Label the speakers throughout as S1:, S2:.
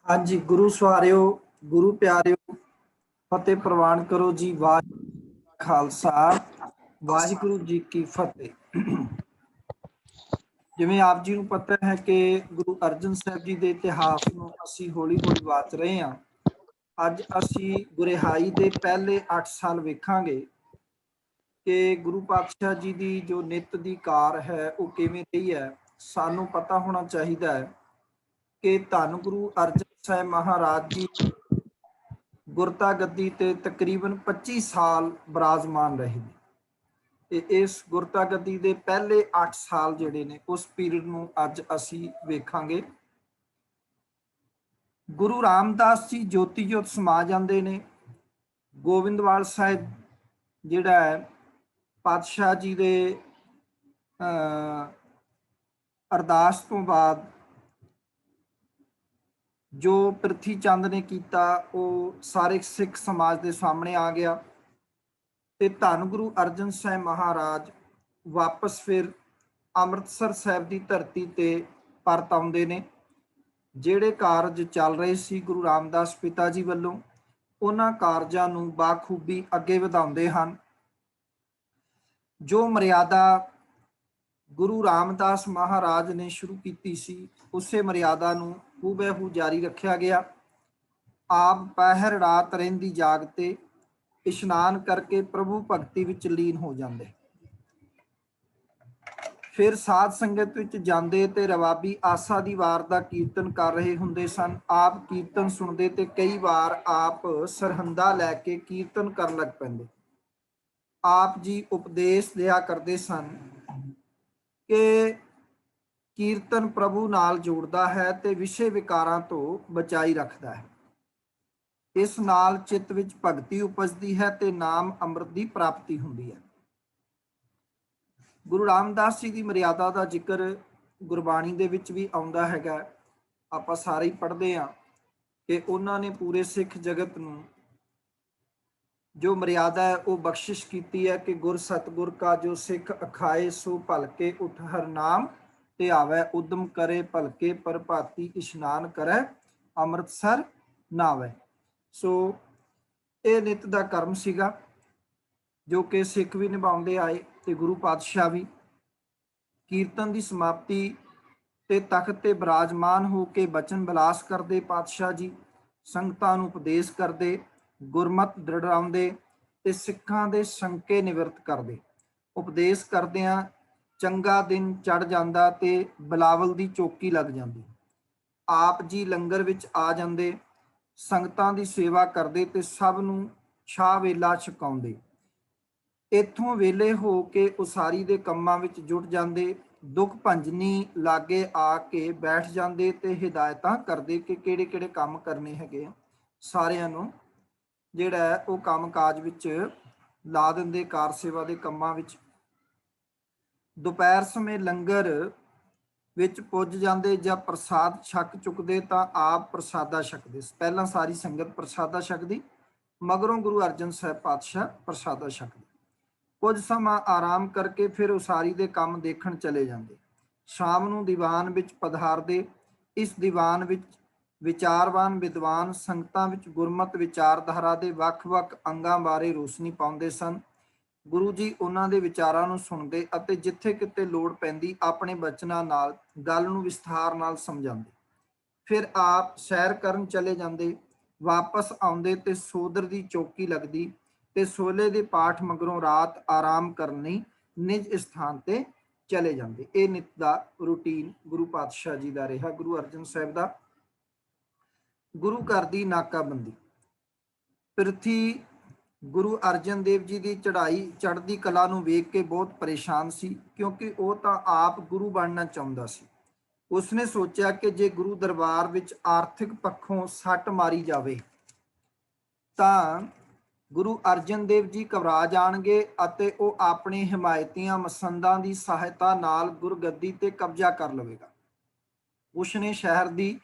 S1: हाँ जी, गुरु सवारियो, गुरु प्यारियो, फतेह प्रवान करो जी। वाह खालसा, वाहिगुरु जी की फतेह। ਜਿਵੇਂ ਆਪ ਜੀ ਨੂੰ ਪਤਾ ਹੈ ਕਿ ਗੁਰੂ ਅਰਜਨ ਸਾਹਿਬ ਜੀ ਦੇ ਇਤਿਹਾਸ ਨੂੰ ਅਸੀਂ ਹੌਲੀ-ਹੌਲੀ ਵਾਚ ਰਹੇ ਹਾਂ। ਅੱਜ ਅਸੀਂ ਗੁਰਿਹਾਈ ਦੇ ਪਹਿਲੇ 8 ਸਾਲ ਵੇਖਾਂਗੇ ਕਿ ਗੁਰੂ ਪਾਤਸ਼ਾਹ ਜੀ ਦੀ ਜੋ ਨਿਤ ਦੀ ਕਾਰ ਹੈ ਉਹ ਕਿਵੇਂ ਰਹੀ ਹੈ। ਸਾਨੂੰ ਪਤਾ ਹੋਣਾ ਚਾਹੀਦਾ ਹੈ ਕਿ ਧੰਨ ਗੁਰੂ ਅਰਜਨ ਸਾਹਿਬ ਮਹਾਰਾਜ ਜੀ ਗੁਰਤਾ ਗੱਦੀ ਤੇ ਤਕਰੀਬਨ 25 ਸਾਲ ਬਰਾਜਮਾਨ ਰਹੇ ਨੇ ਤੇ ਇਸ ਗੁਰਤਾ ਗੱਦੀ ਦੇ ਪਹਿਲੇ 8 ਸਾਲ ਜਿਹੜੇ ਨੇ ਉਸ ਪੀਰੀਅਡ ਨੂੰ ਅੱਜ ਅਸੀਂ ਵੇਖਾਂਗੇ। ਗੁਰੂ ਰਾਮਦਾਸ ਜੀ ਜੋਤੀ ਜੋਤ ਸਮਾ ਜਾਂਦੇ ਨੇ। ਗੋਬਿੰਦਵਾਲ ਸਾਹਿਬ ਜਿਹੜਾ ਹੈ ਪਾਤਸ਼ਾਹ ਜੀ ਦੇ ਅਰਦਾਸ ਤੋਂ ਬਾਅਦ ਜੋ ਪ੍ਰਿਥੀ ਚੰਦ ਨੇ ਕੀਤਾ ਉਹ ਸਾਰੇ ਸਿੱਖ ਸਮਾਜ ਦੇ ਸਾਹਮਣੇ ਆ ਗਿਆ ਤੇ ਧੰਨ ਗੁਰੂ ਅਰਜਨ ਸਾਹਿਬ ਮਹਾਰਾਜ ਵਾਪਸ ਫਿਰ ਅੰਮ੍ਰਿਤਸਰ ਸਾਹਿਬ ਦੀ ਧਰਤੀ ਤੇ ਪਰਤ ਆਉਂਦੇ ਨੇ। ਜਿਹੜੇ ਕਾਰਜ ਚੱਲ ਰਹੇ ਸੀ ਗੁਰੂ ਰਾਮਦਾਸ ਪਿਤਾ ਜੀ ਵੱਲੋਂ ਉਹਨਾਂ ਕਾਰਜਾਂ ਨੂੰ ਬਾਖੂਬੀ ਅੱਗੇ ਵਧਾਉਂਦੇ ਹਨ। ਜੋ ਮਰਿਆਦਾ ਗੁਰੂ ਰਾਮਦਾਸ ਮਹਾਰਾਜ ਨੇ ਸ਼ੁਰੂ ਕੀਤੀ ਸੀ ਉਸੇ ਮਰਿਆਦਾ ਨੂੰ ਹੂਬਹੂ ਜਾਰੀ ਰੱਖਿਆ ਗਿਆ। ਆਪ ਪਹਿਰ ਰਾਤ ਰਹਿੰਦੀ ਜਾਗ ਤੇ ਇਸ਼ਨਾਨ ਕਰਕੇ ਪ੍ਰਭੂ ਭਗਤੀ ਵਿੱਚ ਲੀਨ ਹੋ ਜਾਂਦੇ। ਫਿਰ ਸਾਧ ਸੰਗਤ ਵਿੱਚ ਜਾਂਦੇ ਤੇ ਰਵਾਬੀ ਆਸਾ ਦੀ ਵਾਰ ਦਾ ਕੀਰਤਨ ਕਰ ਰਹੇ ਹੁੰਦੇ ਸਨ। ਆਪ ਕੀਰਤਨ ਸੁਣਦੇ ਤੇ ਕਈ ਵਾਰ ਆਪ ਸਰਹੰਦਾ ਲੈ ਕੇ ਕੀਰਤਨ ਕਰਨ ਲੱਗ ਪੈਂਦੇ। ਆਪ ਜੀ ਉਪਦੇਸ਼ ਦਿਆ ਕਰਦੇ ਸਨ ਕਿ ਕੀਰਤਨ ਪ੍ਰਭੂ ਨਾਲ ਜੋੜਦਾ ਹੈ ਤੇ ਵਿਸ਼ੇ ਵਿਕਾਰਾਂ ਤੋਂ ਬਚਾਈ ਰੱਖਦਾ ਹੈ। ਇਸ ਨਾਲ ਚਿੱਤ ਵਿੱਚ ਭਗਤੀ ਉਪਜਦੀ ਹੈ ਤੇ ਨਾਮ ਅੰਮ੍ਰਿਤ ਦੀ ਪ੍ਰਾਪਤੀ ਹੁੰਦੀ ਹੈ। ਗੁਰੂ ਰਾਮਦਾਸ ਜੀ ਦੀ ਮਰਿਆਦਾ ਦਾ ਜ਼ਿਕਰ ਗੁਰਬਾਣੀ ਦੇ ਵਿੱਚ ਵੀ ਆਉਂਦਾ ਹੈਗਾ। ਆਪਾਂ ਸਾਰੇ ਹੀ ਪੜ੍ਹਦੇ ਹਾਂ ਕਿ ਉਹਨਾਂ ਨੇ ਪੂਰੇ ਸਿੱਖ ਜਗਤ ਨੂੰ ਜੋ ਮਰਿਆਦਾ ਹੈ ਉਹ ਬਖਸ਼ਿਸ਼ ਕੀਤੀ ਹੈ ਕਿ ਗੁਰ ਸਤਗੁਰ ਕਾ ਜੋ ਸਿੱਖ ਅਖਾਏ ਸੋ ਭਲਕੇ ਉਠ ਹਰ ਨਾਮ ਤੇ ਆਵੈ ਉਦਮ ਕਰੇ ਭਲਕੇ ਪ੍ਰਭਾਤੀ ਇਸ਼ਨਾਨ ਕਰੈ ਅੰਮ੍ਰਿਤਸਰ ਨਾਵੈ। ਸੋ ਇਹ ਨਿਤ ਦਾ ਕਰਮ ਸੀਗਾ ਜੋ ਕਿ ਸਿੱਖ ਵੀ ਨਿਭਾਉਂਦੇ ਆਏ ਤੇ ਗੁਰੂ ਪਾਤਸ਼ਾਹ ਵੀ। ਕੀਰਤਨ ਦੀ ਸਮਾਪਤੀ ਤੇ ਤਖਤ ਤੇ ਬਿਰਾਜਮਾਨ ਹੋ ਕੇ ਬਚਨ ਬਿਲਾਸ ਕਰਦੇ ਪਾਤਸ਼ਾਹ ਜੀ ਸੰਗਤਾਂ ਨੂੰ ਉਪਦੇਸ਼ ਕਰਦੇ, ਗੁਰਮਤ ਦ੍ਰਿੜਾਉਂਦੇ ਤੇ ਸਿੱਖਾਂ ਦੇ ਸ਼ੰਕੇ ਨਿਵਰਤ ਕਰਦੇ। ਉਪਦੇਸ਼ ਕਰਦਿਆਂ ਚੰਗਾ ਦਿਨ ਚੜ ਜਾਂਦਾ ਤੇ ਬਿਲਾਵਲ ਦੀ ਚੌਕੀ ਲੱਗ ਜਾਂਦੀ। ਆਪ ਜੀ ਲੰਗਰ ਵਿੱਚ ਆ ਜਾਂਦੇ, ਸੰਗਤਾਂ ਦੀ ਸੇਵਾ ਕਰਦੇ ਤੇ ਸਭ ਨੂੰ ਛਾਹ ਵੇਲਾ ਛਕਾਉਂਦੇ। ਇੱਥੋਂ ਵੇਲੇ ਹੋ ਕੇ ਉਸਾਰੀ ਦੇ ਕੰਮਾਂ ਵਿੱਚ ਜੁਟ ਜਾਂਦੇ। ਦੁੱਖ ਭੰਜਨੀ ਲਾਗੇ ਆ ਕੇ ਬੈਠ ਜਾਂਦੇ ਤੇ ਹਿਦਾਇਤਾਂ ਕਰਦੇ ਕਿ ਕਿਹੜੇ ਕਿਹੜੇ ਕੰਮ ਕਰਨੇ ਹੈਗੇ। ਸਾਰਿਆਂ ਨੂੰ ਜਿਹੜਾ ਹੈ ਉਹ ਕੰਮ ਕਾਜ ਵਿੱਚ ਲਾ ਦਿੰਦੇ, ਕਾਰ ਸੇਵਾ ਦੇ ਕੰਮਾਂ ਵਿੱਚ। ਦੁਪਹਿਰ ਸਮੇਂ ਲੰਗਰ ਵਿੱਚ ਪੁੱਜ ਜਾਂਦੇ ਜਾਂ ਪ੍ਰਸਾਦ ਛਕ ਚੁੱਕਦੇ ਤਾਂ ਆਪ ਪ੍ਰਸਾਦਾ ਛਕਦੇ। ਪਹਿਲਾਂ ਸਾਰੀ ਸੰਗਤ ਪ੍ਰਸਾਦਾ ਛਕਦੀ, ਮਗਰੋਂ ਗੁਰੂ ਅਰਜਨ ਸਾਹਿਬ ਪਾਤਸ਼ਾਹ ਪ੍ਰਸਾਦਾ ਛਕਦੇ। ਕੁਝ ਸਮਾਂ ਆਰਾਮ ਕਰਕੇ ਫਿਰ ਉਸਾਰੀ ਦੇ ਕੰਮ ਦੇਖਣ ਚਲੇ ਜਾਂਦੇ। ਸ਼ਾਮ ਨੂੰ ਦੀਵਾਨ ਵਿੱਚ ਪਧਾਰਦੇ। ਇਸ ਦੀਵਾਨ ਵਿੱਚ ਵਿਚਾਰਵਾਨ ਵਿਦਵਾਨ ਸੰਗਤਾਂ ਵਿੱਚ ਗੁਰਮਤ ਵਿਚਾਰਧਾਰਾ ਦੇ ਵੱਖ-ਵੱਖ ਅੰਗਾਂ ਬਾਰੇ ਰੋਸ਼ਨੀ ਪਾਉਂਦੇ ਸਨ। ਗੁਰੂ ਜੀ ਉਹਨਾਂ ਦੇ ਵਿਚਾਰਾਂ ਨੂੰ ਸੁਣਦੇ ਅਤੇ ਜਿੱਥੇ ਕਿਤੇ ਲੋੜ ਪੈਂਦੀ ਆਪਣੇ ਬਚਨਾਂ ਨਾਲ ਗੱਲ ਨੂੰ ਵਿਸਥਾਰ ਨਾਲ ਸਮਝਾਉਂਦੇ। ਫਿਰ ਆਪ ਸੈਰ ਕਰਨ ਚਲੇ ਜਾਂਦੇ। ਵਾਪਸ ਆਉਂਦੇ ਤੇ ਸੋਦਰ ਦੀ ਚੌਕੀ ਲੱਗਦੀ ਤੇ ਸੋਲੇ ਦੇ ਪਾਠ ਮਗਰੋਂ ਰਾਤ ਆਰਾਮ ਕਰਨ ਲਈ ਨਿਜ ਸਥਾਨ ਤੇ ਚਲੇ ਜਾਂਦੇ। ਇਹ ਨਿਤ ਦਾ ਰੂਟੀਨ ਗੁਰੂ ਪਾਤਸ਼ਾਹ ਜੀ ਦਾ ਰਿਹਾ। ਗੁਰੂ ਅਰਜਨ ਸਾਹਿਬ ਦਾ ਗੁਰੂ ਘਰ ਦੀ ਨਾਕਾਬੰਦੀ। ਪ੍ਰਿਥੀ ਗੁਰੂ ਅਰਜਨ ਦੇਵ ਜੀ ਦੀ ਚੜ੍ਹਦੀ ਕਲਾ ਨੂੰ ਵੇਖ ਕੇ ਬਹੁਤ ਪਰੇਸ਼ਾਨ ਸੀ ਕਿਉਂਕਿ ਉਹ ਤਾਂ ਆਪ ਗੁਰੂ ਬਣਨਾ ਚਾਹੁੰਦਾ ਸੀ। ਉਸਨੇ ਸੋਚਿਆ ਕਿ ਜੇ ਗੁਰੂ ਦਰਬਾਰ ਵਿੱਚ ਆਰਥਿਕ ਪੱਖੋਂ ਸੱਟ ਮਾਰੀ ਜਾਵੇ ਤਾਂ ਗੁਰੂ ਅਰਜਨ ਦੇਵ ਜੀ ਘਬਰਾ ਜਾਣਗੇ ਅਤੇ ਉਹ ਆਪਣੇ ਹਿਮਾਇਤੀਆਂ ਮਸੰਦਾਂ ਦੀ ਸਹਾਇਤਾ ਨਾਲ ਗੁਰਗੱਦੀ ਤੇ ਕਬਜ਼ਾ ਕਰ ਲਵੇਗਾ। ਉਸਨੇ ਸ਼ਹਿਰ ਦੀ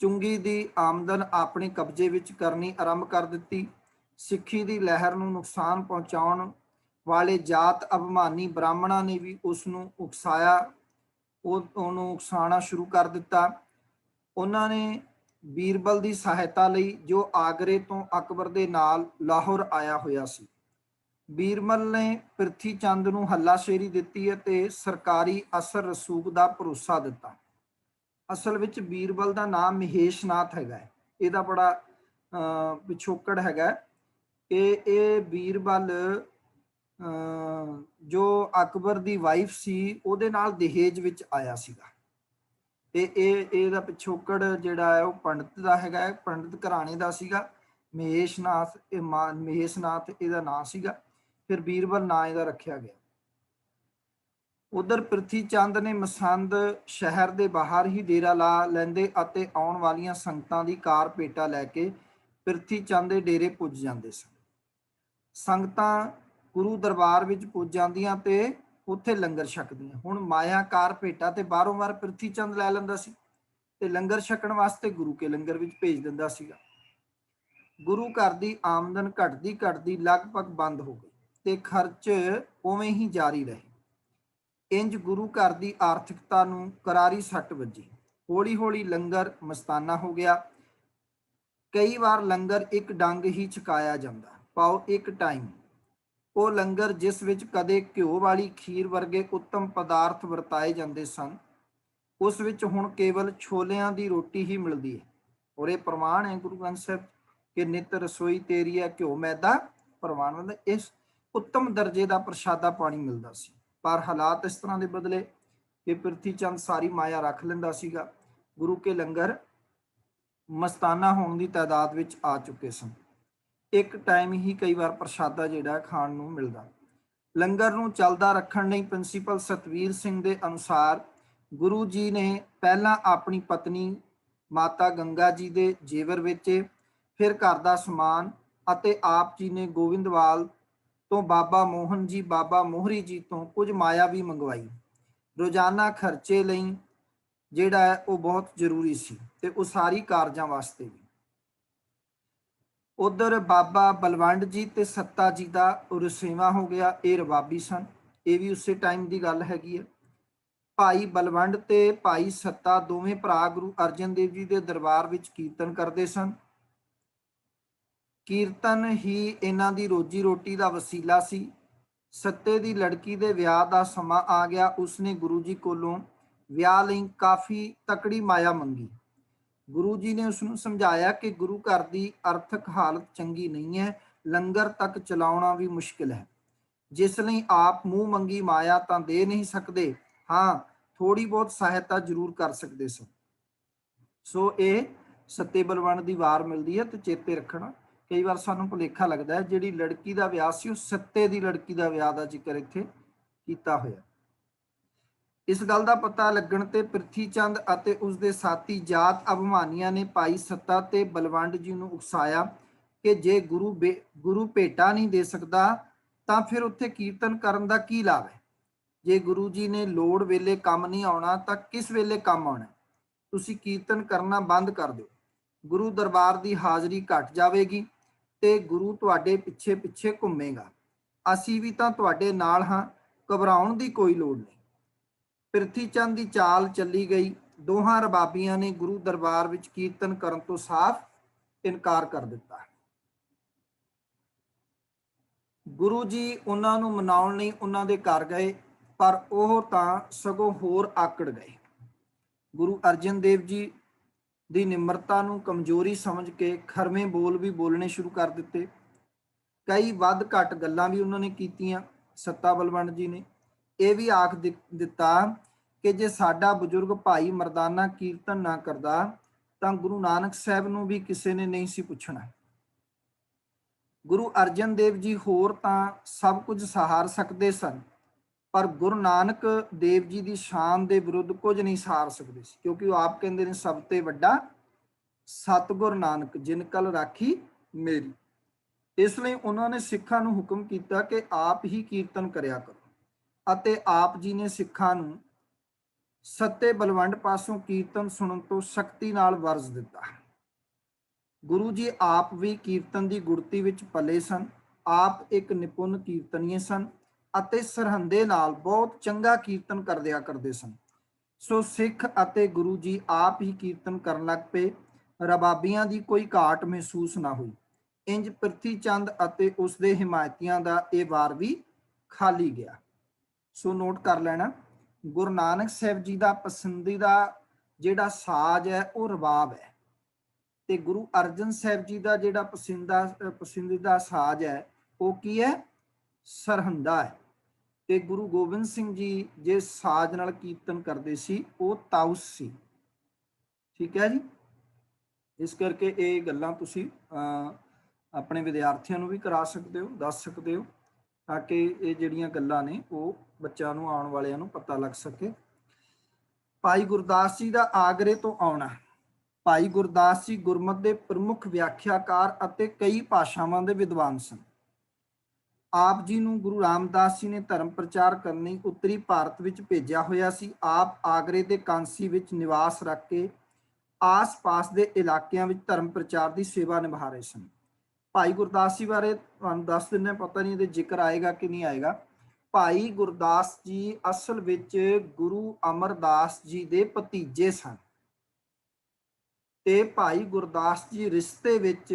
S1: ਚੁੰਗੀ ਦੀ ਆਮਦਨ ਆਪਣੇ ਕਬਜ਼ੇ ਵਿੱਚ ਕਰਨੀ ਆਰੰਭ ਕਰ ਦਿੱਤੀ। ਸਿੱਖੀ ਦੀ ਲਹਿਰ ਨੂੰ ਨੁਕਸਾਨ ਪਹੁੰਚਾਉਣ ਵਾਲੇ ਜਾਤ ਅਭਿਮਾਨੀ ਬ੍ਰਾਹਮਣਾਂ ਨੇ ਵੀ ਉਸ ਨੂੰ ਉਕਸਾਇਆ, ਉਹਨੂੰ ਉਕਸਾਉਣਾ ਸ਼ੁਰੂ ਕਰ ਦਿੱਤਾ। ਉਹਨਾਂ ਨੇ ਬੀਰਬਲ ਦੀ ਸਹਾਇਤਾ ਲਈ, ਜੋ ਆਗਰੇ ਤੋਂ ਅਕਬਰ ਦੇ ਨਾਲ ਲਾਹੌਰ ਆਇਆ ਹੋਇਆ ਸੀ। ਬੀਰਬਲ ਨੇ ਪ੍ਰਿਥੀ ਚੰਦ ਨੂੰ ਹੱਲਾਸ਼ੇਰੀ ਦਿੱਤੀ ਅਤੇ ਸਰਕਾਰੀ ਅਸਰ ਰਸੂਖ ਦਾ ਭਰੋਸਾ ਦਿੱਤਾ। ਅਸਲ ਵਿੱਚ ਬੀਰਬਲ ਦਾ ਨਾਮ ਮਹੇਸ਼ਨਾਥ ਹੈਗਾ। ਇਹਦਾ ਬੜਾ ਪਿਛੋਕੜ ਹੈਗਾ ਕਿ ਇਹ ਬੀਰਬਲ ਜੋ ਅਕਬਰ ਦੀ ਵਾਈਫ ਸੀ ਉਹਦੇ ਨਾਲ ਦਹੇਜ ਵਿੱਚ ਆਇਆ ਸੀਗਾ। ਤੇ ਇਹਦਾ ਪਿਛੋਕੜ ਜਿਹੜਾ ਹੈ ਉਹ ਪੰਡਤ ਦਾ ਹੈਗਾ, ਪੰਡਤ ਘਰਾਣੇ ਦਾ ਸੀਗਾ। ਮਹੇਸ਼ਨਾਥ ਮਹੇਸ਼ਨਾਥ ਇਹਦਾ ਨਾਂ ਸੀਗਾ, ਫਿਰ ਬੀਰਬਲ ਨਾਂ ਇਹਦਾ ਰੱਖਿਆ ਗਿਆ। ਉਧਰ ਪ੍ਰਿਥੀ ਚੰਦ ਨੇ ਮਸੰਦ ਸ਼ਹਿਰ ਦੇ ਬਾਹਰ ਹੀ ਡੇਰਾ ਲਾ ਲੈਂਦੇ ਅਤੇ ਆਉਣ ਵਾਲੀਆਂ ਸੰਗਤਾਂ ਦੀ ਕਾਰ ਭੇਟਾ ਲੈ ਕੇ ਪ੍ਰਿਥੀ ਚੰਦ ਦੇ ਡੇਰੇ ਪੁੱਜ ਜਾਂਦੇ ਸਨ। ਸੰਗਤਾਂ ਗੁਰੂ ਦਰਬਾਰ ਵਿੱਚ ਪੁੱਜ ਜਾਂਦੀਆਂ ਤੇ ਉੱਥੇ ਲੰਗਰ ਛਕਦੀਆਂ। ਹੁਣ ਮਾਇਆ ਕਾਰ ਭੇਟਾ ਤੇ ਬਾਹਰੋਂ ਬਾਹਰ ਪ੍ਰਿਥੀ ਚੰਦ ਲੈ ਲੈਂਦਾ ਸੀ ਤੇ ਲੰਗਰ ਛਕਣ ਵਾਸਤੇ ਗੁਰੂ ਕੇ ਲੰਗਰ ਵਿੱਚ ਭੇਜ ਦਿੰਦਾ ਸੀਗਾ। ਗੁਰੂ ਘਰ ਦੀ ਆਮਦਨ ਘਟਦੀ ਘਟਦੀ ਲਗਭਗ ਬੰਦ ਹੋ ਗਈ ਤੇ ਖਰਚ ਉਵੇਂ ਹੀ ਜਾਰੀ ਰਹੇ। ਇੰਜ ਗੁਰੂ ਘਰ ਦੀ ਆਰਥਿਕਤਾ ਨੂੰ ਕਰਾਰੀ ਸੱਟ ਵੱਜੀ। ਹੌਲੀ ਹੌਲੀ ਲੰਗਰ ਮਸਤਾਨਾ ਹੋ ਗਿਆ। ਕਈ ਵਾਰ ਲੰਗਰ ਇੱਕ ਡੰਗ ਹੀ ਛਕਾਇਆ ਜਾਂਦਾ, ਪਾਓ ਇੱਕ ਟਾਈਮ। ਉਹ ਲੰਗਰ ਜਿਸ ਵਿੱਚ ਕਦੇ ਘਿਓ ਵਾਲੀ ਖੀਰ ਵਰਗੇ ਉੱਤਮ ਪਦਾਰਥ ਵਰਤਾਏ ਜਾਂਦੇ ਸਨ, ਉਸ ਵਿੱਚ ਹੁਣ ਕੇਵਲ ਛੋਲਿਆਂ ਦੀ ਰੋਟੀ ਹੀ ਮਿਲਦੀ ਹੈ। ਔਰ ਇਹ ਪ੍ਰਮਾਣ ਹੈ ਗੁਰੂ ਗ੍ਰੰਥ ਸਾਹਿਬ ਕਿ ਨਿਤ ਰਸੋਈ ਤੇਰੀ ਹੈ ਘਿਓ ਮੈਦਾ ਪ੍ਰਵਾਨ। ਮਤਲਬ ਇਸ ਉੱਤਮ ਦਰਜੇ ਦਾ ਪ੍ਰਸ਼ਾਦਾ ਪਾਣੀ ਮਿਲਦਾ ਸੀ। ਪਰ ਹਾਲਾਤ ਇਸ ਤਰ੍ਹਾਂ ਦੇ ਬਦਲੇ ਕਿ ਪ੍ਰਿਥੀ ਚੰਦ ਸਾਰੀ ਮਾਇਆ ਰੱਖ ਲੈਂਦਾ ਸੀਗਾ। ਗੁਰੂ ਕੇ ਲੰਗਰ ਮਸਤਾਨਾ ਹੋਣ ਦੀ ਤਾਦਾਦ ਵਿੱਚ ਆ ਚੁੱਕੇ ਸਨ। ਇੱਕ ਟਾਈਮ ਹੀ ਕਈ ਵਾਰ ਪ੍ਰਸ਼ਾਦਾ ਜਿਹੜਾ ਖਾਣ ਨੂੰ ਮਿਲਦਾ। ਲੰਗਰ ਨੂੰ ਚੱਲਦਾ ਰੱਖਣ ਲਈ ਪ੍ਰਿੰਸੀਪਲ ਸਤਵੀਰ ਸਿੰਘ ਦੇ ਅਨੁਸਾਰ ਗੁਰੂ ਜੀ ਨੇ ਪਹਿਲਾਂ ਆਪਣੀ ਪਤਨੀ ਮਾਤਾ ਗੰਗਾ ਜੀ ਦੇ ਜੇਵਰ ਵੇਚੇ, ਫਿਰ ਘਰ ਦਾ ਸਮਾਨ, ਅਤੇ ਆਪ ਜੀ ਨੇ ਗੋਬਿੰਦਵਾਲ ਤੋਂ ਬਾਬਾ ਮੋਹਨ ਜੀ, ਬਾਬਾ ਮੋਹਰੀ ਜੀ ਤੋਂ ਕੁਝ ਮਾਇਆ ਵੀ ਮੰਗਵਾਈ। ਰੋਜ਼ਾਨਾ ਖਰਚੇ ਲਈ ਜਿਹੜਾ ਹੈ ਉਹ ਬਹੁਤ ਜ਼ਰੂਰੀ ਸੀ ਤੇ ਉਸਾਰੀ ਕਾਰਜਾਂ ਵਾਸਤੇ ਵੀ। ਉਧਰ ਬਾਬਾ ਬਲਵੰਡ ਜੀ ਤੇ ਸੱਤਾ ਜੀ ਦਾ ਰੁਸੇਵਾਂ ਹੋ ਗਿਆ। ਇਹ ਰਬਾਬੀ ਸਨ। ਇਹ ਵੀ ਉਸੇ ਟਾਈਮ ਦੀ ਗੱਲ ਹੈਗੀ ਹੈ। ਭਾਈ ਬਲਵੰਡ ਤੇ ਭਾਈ ਸੱਤਾ ਦੋਵੇਂ ਭਰਾ ਗੁਰੂ ਅਰਜਨ ਦੇਵ ਜੀ ਦੇ ਦਰਬਾਰ ਵਿੱਚ ਕੀਰਤਨ ਕਰਦੇ ਸਨ। ਕੀਰਤਨ ਹੀ ਇਹਨਾਂ ਦੀ ਰੋਜੀ ਰੋਟੀ ਦਾ ਵਸੀਲਾ ਸੀ। ਸੱਤੇ ਦੀ ਲੜਕੀ ਦੇ ਵਿਆਹ ਦਾ ਸਮਾਂ ਆ ਗਿਆ। ਉਸਨੇ ਗੁਰੂ ਜੀ ਕੋਲੋਂ ਵਿਆਹ ਲਈ ਕਾਫੀ ਤਕੜੀ ਮਾਇਆ ਮੰਗੀ। ਗੁਰੂ ਜੀ ਨੇ ਉਸਨੂੰ ਸਮਝਾਇਆ ਕਿ ਗੁਰੂ ਘਰ ਦੀ ਆਰਥਿਕ ਹਾਲਤ ਚੰਗੀ ਨਹੀਂ ਹੈ, ਲੰਗਰ ਤੱਕ ਚਲਾਉਣਾ ਵੀ ਮੁਸ਼ਕਿਲ ਹੈ, ਜਿਸ ਲਈ ਆਪ ਮੂੰਹ ਮੰਗੀ ਮਾਇਆ ਤਾਂ ਦੇ ਨਹੀਂ ਸਕਦੇ, ਹਾਂ ਥੋੜੀ ਬਹੁਤ ਸਹਾਇਤਾ ਜ਼ਰੂਰ ਕਰ ਸਕਦੇ ਸਨ। ਸੋ ਇਹ ਸੱਤੇ ਬਲਵੰਡ ਦੀ ਵਾਰ ਮਿਲਦੀ ਹੈ। ਤੇ ਚੇਤੇ ਰੱਖਣਾ, ਕਈ ਵਾਰ ਸਾਨੂੰ ਭੁਲੇਖਾ ਲੱਗਦਾ ਹੈ ਜਿਹੜੀ ਲੜਕੀ ਦਾ ਵਿਆਹ ਸੀ ਉਹ ਸੱਤੇ ਦੀ ਲੜਕੀ ਦਾ ਵਿਆਹ ਦਾ ਜ਼ਿਕਰ ਇੱਥੇ ਕੀਤਾ ਹੋਇਆ। ਇਸ ਗੱਲ ਦਾ ਪਤਾ ਲੱਗਣ ਤੇ ਪ੍ਰਿਥੀ ਚੰਦ ਅਤੇ ਉਸਦੇ ਸਾਥੀ ਜਾਤ ਅਭਿਮਾਨੀਆਂ ਨੇ ਭਾਈ ਸੱਤਾ ਤੇ ਬਲਵੰਡ ਜੀ ਨੂੰ ਉਕਸਾਇਆ ਕਿ ਜੇ ਗੁਰੂ ਭੇਟਾ ਨਹੀਂ ਦੇ ਸਕਦਾ ਤਾਂ ਫਿਰ ਉੱਥੇ ਕੀਰਤਨ ਕਰਨ ਦਾ ਕੀ ਲਾਭ ਹੈ। ਜੇ ਗੁਰੂ ਜੀ ਨੇ ਲੋੜ ਵੇਲੇ ਕੰਮ ਨਹੀਂ ਆਉਣਾ ਤਾਂ ਕਿਸ ਵੇਲੇ ਕੰਮ ਆਉਣਾ। ਤੁਸੀਂ ਕੀਰਤਨ ਕਰਨਾ ਬੰਦ ਕਰ ਦਿਓ, ਗੁਰੂ ਦਰਬਾਰ ਦੀ ਹਾਜ਼ਰੀ ਘਟ ਜਾਵੇਗੀ ਤੇ ਗੁਰੂ ਤੁਹਾਡੇ ਪਿੱਛੇ ਪਿੱਛੇ ਘੁੰਮੇਗਾ। ਅਸੀਂ ਵੀ ਤਾਂ ਤੁਹਾਡੇ ਨਾਲ ਹਾਂ, ਘਬਰਾਉਣ ਦੀ ਕੋਈ ਲੋੜ ਨਹੀਂ। ਪ੍ਰਿਥੀ ਚੰਦ ਦੀ ਚਾਲ ਚੱਲੀ ਗਈ। ਦੋਹਾਂ ਰਬਾਬੀਆਂ ਨੇ ਗੁਰੂ ਦਰਬਾਰ ਵਿੱਚ ਕੀਰਤਨ ਕਰਨ ਤੋਂ ਸਾਫ਼ ਇਨਕਾਰ ਕਰ ਦਿੱਤਾ। ਗੁਰੂ ਜੀ ਉਹਨਾਂ ਨੂੰ ਮਨਾਉਣ ਲਈ ਉਹਨਾਂ ਦੇ ਘਰ ਗਏ, ਪਰ ਉਹ ਤਾਂ ਸਗੋਂ ਹੋਰ ਆਕੜ ਗਏ। ਗੁਰੂ ਅਰਜਨ ਦੇਵ ਜੀ ਦੀ ਨਿਮਰਤਾ ਨੂੰ ਕਮਜ਼ੋਰੀ ਸਮਝ ਕੇ ਖਰਵੇਂ ਬੋਲ ਵੀ ਬੋਲਣੇ ਸ਼ੁਰੂ ਕਰ ਦਿੱਤੇ। ਕਈ ਵੱਧ ਘੱਟ ਗੱਲਾਂ ਵੀ ਉਹਨਾਂ ਨੇ ਕੀਤੀਆਂ। ਸੱਤਾ ਬਲਵੰਡ ਜੀ ਨੇ ਇਹ ਵੀ ਆਖ ਦਿੱਤਾ ਕਿ ਜੇ ਸਾਡਾ ਬਜ਼ੁਰਗ ਭਾਈ ਮਰਦਾਨਾ ਕੀਰਤਨ ਨਾ ਕਰਦਾ ਤਾਂ ਗੁਰੂ ਨਾਨਕ ਸਾਹਿਬ ਨੂੰ ਵੀ ਕਿਸੇ ਨੇ ਨਹੀਂ ਸੀ ਪੁੱਛਣਾ। ਗੁਰੂ ਅਰਜਨ ਦੇਵ ਜੀ ਹੋਰ ਤਾਂ ਸਭ ਕੁਝ ਸਹਾਰ ਸਕਦੇ ਸਨ, ਪਰ ਗੁਰੂ ਨਾਨਕ ਦੇਵ ਜੀ ਦੀ ਸ਼ਾਨ ਦੇ ਵਿਰੁੱਧ ਕੁਝ ਨਹੀਂ ਸਹਾਰ ਸਕਦੇ ਸੀ, ਕਿਉਂਕਿ ਉਹ ਆਪ ਕਹਿੰਦੇ ਨੇ ਸਭ ਤੋਂ ਵੱਡਾ ਸਤਿਗੁਰ ਨਾਨਕ ਜਿਨ ਕਲ ਰਾਖੀ ਮੇਰੀ। ਇਸ ਲਈ ਉਹਨਾਂ ਨੇ ਸਿੱਖਾਂ ਨੂੰ ਹੁਕਮ ਕੀਤਾ ਕਿ ਆਪ ਹੀ ਕੀਰਤਨ ਕਰਿਆ ਕਰੋ, ਅਤੇ ਆਪ ਜੀ ਨੇ ਸਿੱਖਾਂ ਨੂੰ ਸੱਤੇ ਬਲਵੰਡ ਪਾਸੋਂ ਕੀਰਤਨ ਸੁਣਨ ਤੋਂ ਸਖਤੀ ਨਾਲ ਵਰਜ ਦਿੱਤਾ। ਗੁਰੂ ਜੀ ਆਪ ਵੀ ਕੀਰਤਨ ਦੀ ਗੁੜਤੀ ਵਿੱਚ ਪਲੇ ਸਨ। ਆਪ ਇੱਕ ਨਿਪੁੰਨ ਕੀਰਤਨੀਏ ਸਨ ਅਤੇ ਸਰਹੰਦੇ ਨਾਲ ਬਹੁਤ ਚੰਗਾ ਕੀਰਤਨ ਕਰਦਿਆ ਕਰਦੇ ਸਨ। ਸੋ ਸਿੱਖ ਅਤੇ ਗੁਰੂ ਜੀ ਆਪ ਹੀ ਕੀਰਤਨ ਕਰਨ ਲੱਗ ਪਏ। ਰਬਾਬੀਆਂ ਦੀ ਕੋਈ ਘਾਟ ਮਹਿਸੂਸ ਨਾ ਹੋਈ। ਇੰਜ ਪ੍ਰਿਥੀ ਚੰਦ ਅਤੇ ਉਸਦੇ ਹਿਮਾਇਤੀਆਂ ਦਾ ਇਹ ਵਾਰ ਵੀ ਖਾਲੀ ਗਿਆ। ਸੋ ਨੋਟ ਕਰ ਲੈਣਾ, ਗੁਰੂ ਨਾਨਕ ਸਾਹਿਬ ਜੀ ਦਾ ਪਸੰਦੀਦਾ ਜਿਹੜਾ ਸਾਜ਼ ਹੈ ਉਹ ਰਬਾਬ ਹੈ, ਤੇ ਗੁਰੂ ਅਰਜਨ ਸਾਹਿਬ ਜੀ ਦਾ ਜਿਹੜਾ ਪਸੰਦੀਦਾ ਸਾਜ਼ ਹੈ ਉਹ ਕੀ ਹੈ? ਸਰਹੰਦਾ ਹੈ। ਤੇ ਗੁਰੂ ਗੋਬਿੰਦ ਸਿੰਘ ਜੀ ਜੇ ਸਾਜ਼ ਨਾਲ ਕੀਰਤਨ ਕਰਦੇ ਸੀ ਉਹ ਤਾਉਸ ਸੀ। ਠੀਕ ਹੈ ਜੀ। ਇਸ ਕਰਕੇ ਇਹ ਗੱਲਾਂ ਤੁਸੀਂ ਆਪਣੇ ਵਿਦਿਆਰਥੀਆਂ ਨੂੰ ਵੀ ਕਰਾ ਸਕਦੇ ਹੋ, ਦੱਸ ਸਕਦੇ ਹੋ, ਤਾਂ ਕਿ ਇਹ ਜਿਹੜੀਆਂ ਗੱਲਾਂ ਨੇ ਉਹ ਬੱਚਿਆਂ ਨੂੰ, ਆਉਣ ਵਾਲਿਆਂ ਨੂੰ ਪਤਾ ਲੱਗ ਸਕੇ। ਭਾਈ ਗੁਰਦਾਸ ਜੀ ਦਾ ਆਗਰੇ ਤੋਂ ਆਉਣਾ। ਭਾਈ ਗੁਰਦਾਸ ਜੀ ਗੁਰਮਤਿ ਦੇ ਪ੍ਰਮੁੱਖ ਵਿਆਖਿਆਕਾਰ ਅਤੇ ਕਈ ਭਾਸ਼ਾਵਾਂ ਦੇ ਵਿਦਵਾਨ ਸਨ। ਆਪ ਜੀ ਨੂੰ ਗੁਰੂ ਰਾਮਦਾਸ ਜੀ ਨੇ ਧਰਮ ਪ੍ਰਚਾਰ ਕਰਨ ਲਈ ਉੱਤਰੀ ਭਾਰਤ ਵਿੱਚ ਭੇਜਿਆ ਹੋਇਆ ਸੀ। ਆਪ ਆਗਰੇ ਦੇ ਕਾਂਸੀ ਵਿੱਚ ਨਿਵਾਸ ਰੱਖ ਕੇ ਆਸ-ਪਾਸ ਦੇ ਇਲਾਕਿਆਂ ਵਿੱਚ ਧਰਮ ਪ੍ਰਚਾਰ ਦੀ ਸੇਵਾ ਨਿਭਾ ਰਹੇ ਸਨ। ਭਾਈ ਗੁਰਦਾਸ ਜੀ ਬਾਰੇ ਤੁਹਾਨੂੰ ਦੱਸ ਦਿੰਦੇ, ਪਤਾ ਨਹੀਂ ਇਹਦੇ ਜ਼ਿਕਰ ਆਏਗਾ ਕਿ ਨਹੀਂ ਆਏਗਾ। ਭਾਈ ਗੁਰਦਾਸ ਜੀ ਅਸਲ ਵਿੱਚ ਗੁਰੂ ਅਮਰਦਾਸ ਜੀ ਦੇ ਭਤੀਜੇ ਸਨ, ਤੇ ਭਾਈ ਗੁਰਦਾਸ ਜੀ ਰਿਸ਼ਤੇ ਵਿੱਚ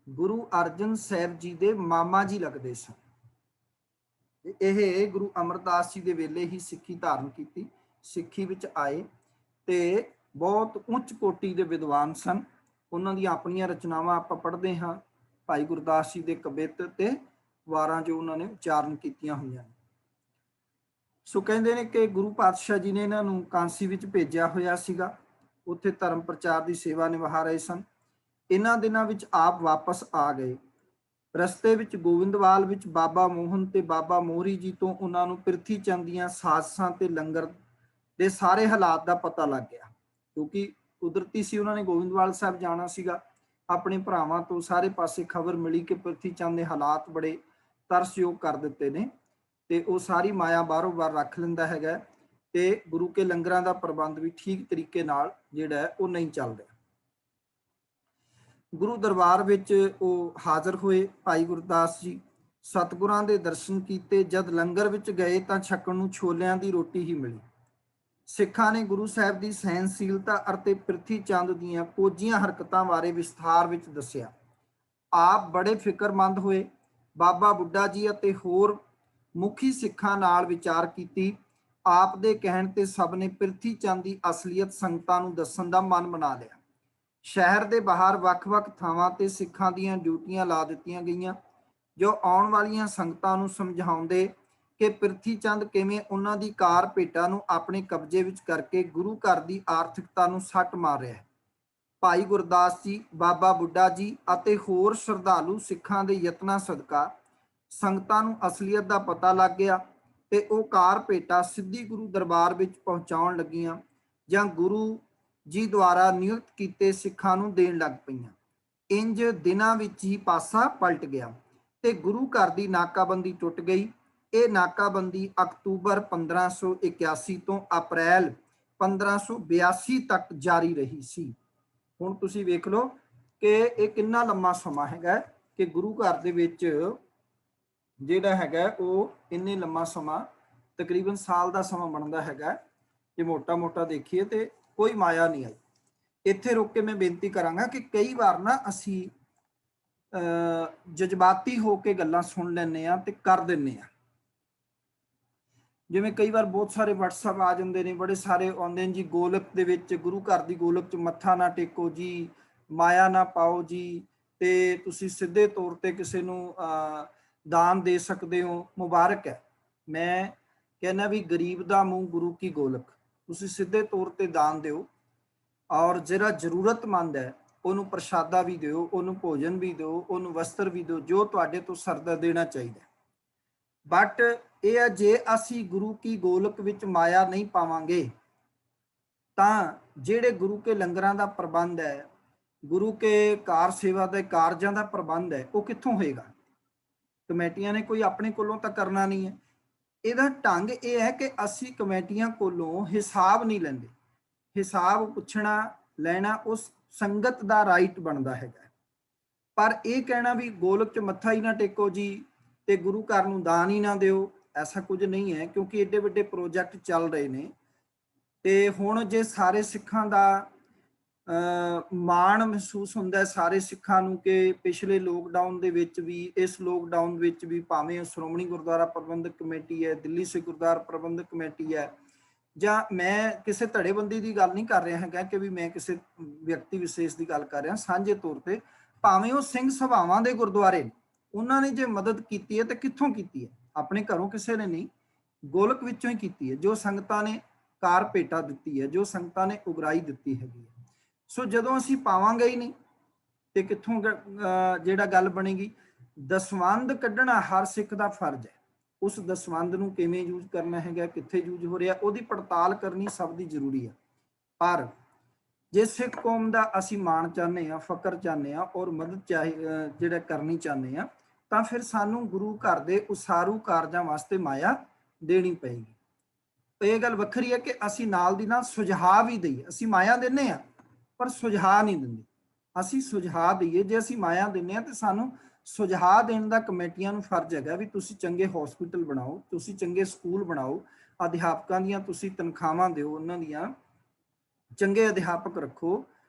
S1: ਗੁਰੂ ਅਰਜਨ ਸਾਹਿਬ ਜੀ ਦੇ ਮਾਮਾ ਜੀ ਲੱਗਦੇ ਸਨ। ਇਹ ਗੁਰੂ ਅਮਰਦਾਸ ਜੀ ਦੇ ਵੇਲੇ ਹੀ ਸਿੱਖੀ ਧਾਰਨ ਕੀਤੀ, ਸਿੱਖੀ ਵਿੱਚ ਆਏ, ਤੇ ਬਹੁਤ ਉੱਚ ਕੋਟੀ ਦੇ ਵਿਦਵਾਨ ਸਨ। ਉਹਨਾਂ ਦੀਆਂ ਆਪਣੀਆਂ ਰਚਨਾਵਾਂ ਆਪਾਂ ਪੜ੍ਹਦੇ ਹਾਂ, ਭਾਈ ਗੁਰਦਾਸ ਜੀ ਦੇ ਕਵਿਤ ਤੇ ਵਾਰਾਂ ਜੋ ਉਹਨਾਂ ਨੇ ਉਚਾਰਨ ਕੀਤੀਆਂ ਹੋਈਆਂ ਨੇ। ਸੋ ਕਹਿੰਦੇ ਨੇ ਕਿ ਗੁਰੂ ਪਾਤਸ਼ਾਹ ਜੀ ਨੇ ਇਹਨਾਂ ਨੂੰ ਕਾਂਸੀ ਵਿੱਚ ਭੇਜਿਆ ਹੋਇਆ ਸੀਗਾ, ਉੱਥੇ ਧਰਮ ਪ੍ਰਚਾਰ ਦੀ ਸੇਵਾ ਨਿਭਾ ਰਹੇ ਸਨ। ਇਹਨਾਂ ਦਿਨਾਂ ਵਿੱਚ ਆਪ ਵਾਪਸ ਆ ਗਏ। ਰਸਤੇ ਵਿੱਚ ਗੋਬਿੰਦਵਾਲ ਵਿੱਚ ਬਾਬਾ ਮੋਹਨ ਤੇ ਬਾਬਾ ਮੋਹਰੀ ਜੀ ਤੋਂ ਉਹਨਾਂ ਨੂੰ ਪ੍ਰਿਥੀ ਚੰਦ ਦੀਆਂ ਸਾਜ਼ਸਾਂ ਤੇ ਲੰਗਰ ਦੇ ਸਾਰੇ ਹਾਲਾਤ ਦਾ ਪਤਾ ਲੱਗ ਗਿਆ, ਕਿਉਂਕਿ ਕੁਦਰਤੀ ਸੀ ਉਹਨਾਂ ਨੇ ਗੋਬਿੰਦਵਾਲ ਸਾਹਿਬ ਜਾਣਾ ਸੀਗਾ। ਆਪਣੇ ਭਰਾਵਾਂ ਤੋਂ ਸਾਰੇ ਪਾਸੇ ਖਬਰ ਮਿਲੀ ਕਿ ਪ੍ਰਿਥੀ ਚੰਦ ਦੇ ਹਾਲਾਤ ਬੜੇ ਤਰਸਯੋਗ ਕਰ ਦਿੱਤੇ ਨੇ, ਤੇ ਉਹ ਸਾਰੀ ਮਾਇਆ ਬਾਹਰੋਂ ਬਾਹਰ ਰੱਖ ਲੈਂਦਾ ਹੈਗਾ, ਤੇ ਗੁਰੂ ਕੇ ਲੰਗਰਾਂ ਦਾ ਪ੍ਰਬੰਧ ਵੀ ਠੀਕ ਤਰੀਕੇ ਨਾਲ ਜਿਹੜਾ ਉਹ ਨਹੀਂ ਚੱਲ ਰਿਹਾ। ਗੁਰੂ ਦਰਬਾਰ ਵਿੱਚ ਉਹ ਹਾਜ਼ਰ ਹੋਏ। ਭਾਈ ਗੁਰਦਾਸ ਜੀ ਸਤਿਗੁਰਾਂ ਦੇ ਦਰਸ਼ਨ ਕੀਤੇ। ਜਦ ਲੰਗਰ ਵਿੱਚ ਗਏ ਤਾਂ ਛਕਣ ਨੂੰ ਛੋਲਿਆਂ ਦੀ ਰੋਟੀ ਹੀ ਮਿਲੀ। ਸਿੱਖਾਂ ਨੇ ਗੁਰੂ ਸਾਹਿਬ ਦੀ ਸਹਿਨਸ਼ੀਲਤਾ ਅਤੇ ਪ੍ਰਿਥੀ ਚੰਦ ਦੀਆਂ ਕੋਝੀਆਂ ਹਰਕਤਾਂ ਬਾਰੇ ਵਿਸਥਾਰ ਵਿੱਚ ਦੱਸਿਆ। ਆਪ ਬੜੇ ਫਿਕਰਮੰਦ ਹੋਏ। ਬਾਬਾ ਬੁੱਢਾ ਜੀ ਅਤੇ ਹੋਰ ਮੁਖੀ ਸਿੱਖਾਂ ਨਾਲ ਵਿਚਾਰ ਕੀਤੀ। ਆਪ ਦੇ ਕਹਿਣ ਤੇ ਸਭ ਨੇ ਪ੍ਰਿਥੀ ਚੰਦ ਦੀ ਅਸਲੀਅਤ ਸੰਗਤਾਂ ਨੂੰ ਦੱਸਣ ਦਾ ਮਨ ਬਣਾ ਲਿਆ। ਸ਼ਹਿਰ ਦੇ ਬਾਹਰ ਵੱਖ-ਵੱਖ ਥਾਵਾਂ ਤੇ ਸਿੱਖਾਂ ਦੀਆਂ ਡਿਊਟੀਆਂ ਲਾ ਦਿੱਤੀਆਂ ਗਈਆਂ, ਜੋ ਆਉਣ ਵਾਲੀਆਂ ਸੰਗਤਾਂ ਨੂੰ ਸਮਝਾਉਂਦੇ ਕਿ ਪ੍ਰਿਥੀ ਚੰਦ ਕਿਵੇਂ ਉਹਨਾਂ ਦੀ ਕਾਰ ਭੇਟਾਂ ਨੂੰ ਆਪਣੇ ਕਬਜ਼ੇ ਵਿੱਚ ਕਰਕੇ ਗੁਰੂ ਘਰ ਦੀ ਆਰਥਿਕਤਾ ਨੂੰ ਸੱਟ ਮਾਰ ਰਿਹਾ ਹੈ। ਭਾਈ ਗੁਰਦਾਸ ਜੀ, ਬਾਬਾ ਬੁੱਢਾ ਜੀ ਅਤੇ ਹੋਰ ਸ਼ਰਧਾਲੂ ਸਿੱਖਾਂ ਦੇ ਯਤਨਾਂ ਸਦਕਾ ਸੰਗਤਾਂ ਨੂੰ ਅਸਲੀਅਤ ਦਾ ਪਤਾ ਲੱਗ ਗਿਆ, ਤੇ ਉਹ ਕਾਰ ਭੇਟਾਂ ਸਿੱਧੀ ਗੁਰੂ ਦਰਬਾਰ ਵਿੱਚ ਪਹੁੰਚਾਉਣ ਲੱਗੀਆਂ ਜਾਂ ਗੁਰੂ ਜੀ ਦੁਆਰਾ ਨਿਯੁਕਤ ਕੀਤੇ ਸਿੱਖਾਂ ਨੂੰ ਦੇਣ ਲੱਗ ਪਈਆਂ। ਇੰਜ ਦਿਨਾਂ ਵਿੱਚ ਹੀ ਪਾਸਾ ਪਲਟ ਗਿਆ ਤੇ ਗੁਰੂ ਘਰ ਦੀ ਨਾਕਾਬੰਦੀ ਟੁੱਟ ਗਈ। ਇਹ ਨਾਕਾਬੰਦੀ ਅਕਤੂਬਰ 1581 ਤੋਂ ਅਪ੍ਰੈਲ 1582 ਤੱਕ ਜਾਰੀ ਰਹੀ ਸੀ। ਹੁਣ ਤੁਸੀਂ ਵੇਖ ਲਓ ਕਿ ਇਹ ਕਿੰਨਾ ਲੰਮਾ ਸਮਾਂ ਹੈਗਾ ਕਿ ਗੁਰੂ ਘਰ ਦੇ ਵਿੱਚ ਜਿਹੜਾ ਹੈਗਾ ਉਹ ਇੰਨੇ ਲੰਮਾ ਸਮਾਂ, ਤਕਰੀਬਨ ਸਾਲ ਦਾ ਸਮਾਂ ਬਣਦਾ ਹੈਗਾ ਜੇ ਮੋਟਾ ਦੇਖੀਏ, ਤੇ ਕੋਈ ਮਾਇਆ ਨਹੀਂ ਆਈ। ਇੱਥੇ ਰੁਕ ਕੇ ਮੈਂ ਬੇਨਤੀ ਕਰਾਂਗਾ ਕਿ ਕਈ ਵਾਰ ਨਾ ਅਸੀਂ ਜਜ਼ਬਾਤੀ ਹੋ ਕੇ ਗੱਲਾਂ ਸੁਣ ਲੈਂਦੇ ਆ ਤੇ ਕਰ ਦਿੰਦੇ ਆ। ਜਿਵੇਂ ਕਈ ਵਾਰ ਬਹੁਤ ਸਾਰੇ WhatsApp ਆ ਜਾਂਦੇ ਨੇ, ਬੜੇ ਸਾਰੇ ਆਉਂਦੇ ਨੇ ਜੀ, ਗੋਲਕ ਦੇ ਵਿੱਚ, ਗੁਰੂ ਘਰ ਦੀ ਗੋਲਕ 'ਚ ਮੱਥਾ ਨਾ ਟੇਕੋ ਜੀ, ਮਾਇਆ ਨਾ ਪਾਓ ਜੀ, ਤੇ ਤੁਸੀਂ ਸਿੱਧੇ ਤੌਰ ਤੇ ਕਿਸੇ ਨੂੰ ਦਾਨ ਦੇ ਸਕਦੇ ਹੋ, ਮੁਬਾਰਕ ਹੈ। ਮੈਂ ਕਹਿੰਦਾ ਵੀ ਗਰੀਬ ਦਾ ਮੂੰਹ ਗੁਰੂ ਕੀ ਗੋਲਕ, ਤੁਸੀਂ ਸਿੱਧੇ ਤੌਰ ਤੇ ਦਾਨ ਦਿਓ, ਔਰ ਜਿਹੜਾ ਜ਼ਰੂਰਤਮੰਦ ਹੈ ਉਹਨੂੰ ਪ੍ਰਸ਼ਾਦਾ ਵੀ ਦਿਓ, ਉਹਨੂੰ ਭੋਜਨ ਵੀ ਦਿਓ, ਉਹਨੂੰ ਵਸਤਰ ਵੀ ਦਿਓ, ਜੋ ਤੁਹਾਡੇ ਤੋਂ ਸਰਦਾ ਦੇਣਾ ਚਾਹੀਦਾ। ਬਟ ਇਹ ਹੈ, ਜੇ ਅਸੀਂ ਗੁਰੂ ਕੀ ਗੋਲਕ ਵਿੱਚ ਮਾਇਆ ਨਹੀਂ ਪਾਵਾਂਗੇ ਤਾਂ ਜਿਹੜੇ ਗੁਰੂ ਕੇ ਲੰਗਰਾਂ ਦਾ ਪ੍ਰਬੰਧ ਹੈ, ਗੁਰੂ ਕੇ ਕਾਰ ਸੇਵਾ ਦੇ ਕਾਰਜਾਂ ਦਾ ਪ੍ਰਬੰਧ ਹੈ, ਉਹ ਕਿੱਥੋਂ ਹੋਏਗਾ? ਕਮੇਟੀਆਂ ਨੇ ਕੋਈ ਆਪਣੇ ਕੋਲੋਂ ਤਾਂ ਕਰਨਾ ਨਹੀਂ ਹੈ। ਇਹਦਾ ਢੰਗ ਇਹ ਹੈ ਕਿ ਅਸੀਂ ਕਮੇਟੀਆਂ ਕੋਲੋਂ ਹਿਸਾਬ ਨਹੀਂ ਲੈਂਦੇ। ਹਿਸਾਬ ਪੁੱਛਣਾ ਲੈਣਾ ਉਸ ਸੰਗਤ ਦਾ ਰਾਈਟ ਬਣਦਾ ਹੈਗਾ, ਪਰ ਇਹ ਕਹਿਣਾ ਵੀ ਗੋਲਕ 'ਚ ਮੱਥਾ ਹੀ ਨਾ ਟੇਕੋ ਜੀ ਤੇ ਗੁਰੂ ਘਰ ਨੂੰ ਦਾਨ ਹੀ ਨਾ ਦਿਓ, ਐਸਾ ਕੁਝ ਨਹੀਂ ਹੈ, ਕਿਉਂਕਿ ਏਡੇ ਵੱਡੇ ਪ੍ਰੋਜੈਕਟ ਚੱਲ ਰਹੇ ਨੇ। ਤੇ ਹੁਣ ਜੇ ਸਾਰੇ ਸਿੱਖਾਂ ਦਾ ਮਾਣ ਮਹਿਸੂਸ ਹੁੰਦਾ ਹੈ ਸਾਰੇ ਸਿੱਖਾਂ ਨੂੰ ਕਿ ਪਿਛਲੇ ਲੋਕਡਾਊਨ ਦੇ ਵਿੱਚ ਵੀ, ਇਸ ਲੋਕਡਾਊਨ ਵਿੱਚ ਵੀ, ਭਾਵੇਂ ਸ਼੍ਰੋਮਣੀ ਗੁਰਦੁਆਰਾ ਪ੍ਰਬੰਧਕ ਕਮੇਟੀ ਹੈ, ਦਿੱਲੀ ਸਿੱਖ ਗੁਰਦੁਆਰਾ ਪ੍ਰਬੰਧਕ ਕਮੇਟੀ ਹੈ, ਜਾਂ ਮੈਂ ਕਿਸੇ ਧੜੇਬੰਦੀ ਦੀ ਗੱਲ ਨਹੀਂ ਕਰ ਰਿਹਾ ਹੈਗਾ ਕਿ ਵੀ ਮੈਂ ਕਿਸੇ ਵਿਅਕਤੀ ਵਿਸ਼ੇਸ਼ ਦੀ ਗੱਲ ਕਰ ਰਿਹਾ, ਸਾਂਝੇ ਤੌਰ ਤੇ ਭਾਵੇਂ ਉਹ ਸਿੰਘ ਸਭਾਵਾਂ ਦੇ ਗੁਰਦੁਆਰੇ ਉਹਨਾਂ ਨੇ ਜੇ ਮਦਦ ਕੀਤੀ ਹੈ ਤੇ ਕਿੱਥੋਂ ਕੀਤੀ ਹੈ? ਆਪਣੇ ਘਰੋਂ ਕਿਸੇ ਨੇ ਨਹੀਂ, ਗੋਲਕ ਵਿੱਚੋਂ ਹੀ ਕੀਤੀ ਹੈ, ਜੋ ਸੰਗਤਾਂ ਨੇ ਕਾਰ ਭੇਟਾ ਦਿੱਤੀ ਹੈ, ਜੋ ਸੰਗਤਾਂ ਨੇ ਉਗਰਾਈ ਦਿੱਤੀ ਹੈਗੀ ਹੈ। ਸੋ ਜਦੋਂ ਅਸੀਂ ਪਾਵਾਂਗੇ ਹੀ ਨਹੀਂ ਤੇ ਕਿੱਥੋਂ ਜਿਹੜਾ ਗੱਲ ਬਣੇਗੀ? ਦਸਵੰਧ ਕੱਢਣਾ ਹਰ ਸਿੱਖ ਦਾ ਫਰਜ਼ ਹੈ। ਉਸ ਦਸਵੰਧ ਨੂੰ ਕਿਵੇਂ ਯੂਜ਼ ਕਰਨਾ ਹੈਗਾ, ਕਿੱਥੇ ਯੂਜ਼ ਹੋ ਰਿਹਾ, ਉਹਦੀ ਪੜਤਾਲ ਕਰਨੀ ਸਭ ਦੀ ਜ਼ਰੂਰੀ ਹੈ। ਪਰ ਜੇ ਸਿੱਖ ਕੌਮ ਦਾ ਅਸੀਂ ਮਾਣ ਚਾਹੁੰਦੇ ਹਾਂ, ਫਕਰ ਚਾਹੁੰਦੇ ਹਾਂ ਔਰ ਮਦਦ ਜਿਹੜਾ ਕਰਨੀ ਚਾਹੁੰਦੇ ਹਾਂ, ਤਾਂ ਫਿਰ ਸਾਨੂੰ ਗੁਰੂ ਘਰ ਦੇ ਉਸਾਰੂ ਕਾਰਜਾਂ ਵਾਸਤੇ ਮਾਇਆ ਦੇਣੀ ਪਏਗੀ। ਇਹ ਗੱਲ ਵੱਖਰੀ ਹੈ ਕਿ ਅਸੀਂ ਨਾਲ ਦੀ ਨਾਲ ਸੁਝਾਅ ਵੀ ਦਈਏ। ਅਸੀਂ ਮਾਇਆ ਦਿੰਦੇ ਹਾਂ ਪਰ ਸੁਝਾਅ ਨਹੀਂ ਦਿੰਦੇ। ਅਸੀਂ ਸੁਝਾਅ ਦਈਏ, ਜੇ ਅਸੀਂ ਮਾਇਆ ਦਿੰਦੇ ਹਾਂ ਤੇ ਸਾਨੂੰ ਸੁਝਾਅ ਦੇਣ ਦਾ ਕਮੇਟੀਆਂ ਨੂੰ ਫਰਜ਼ ਹੈਗਾ ਵੀ ਤੁਸੀਂ ਚੰਗੇ ਹਸਪੀਟਲ ਬਣਾਓ, ਤੁਸੀਂ ਚੰਗੇ ਸਕੂਲ ਬਣਾਓ, ਅਧਿਆਪਕਾਂ ਦੀਆਂ ਤੁਸੀਂ ਤਨਖਾਹਾਂ ਦਿਓ, ਉਹਨਾਂ ਦੀਆਂ ਚੰਗੇ ਅਧਿਆਪਕ ਰੱਖੋ,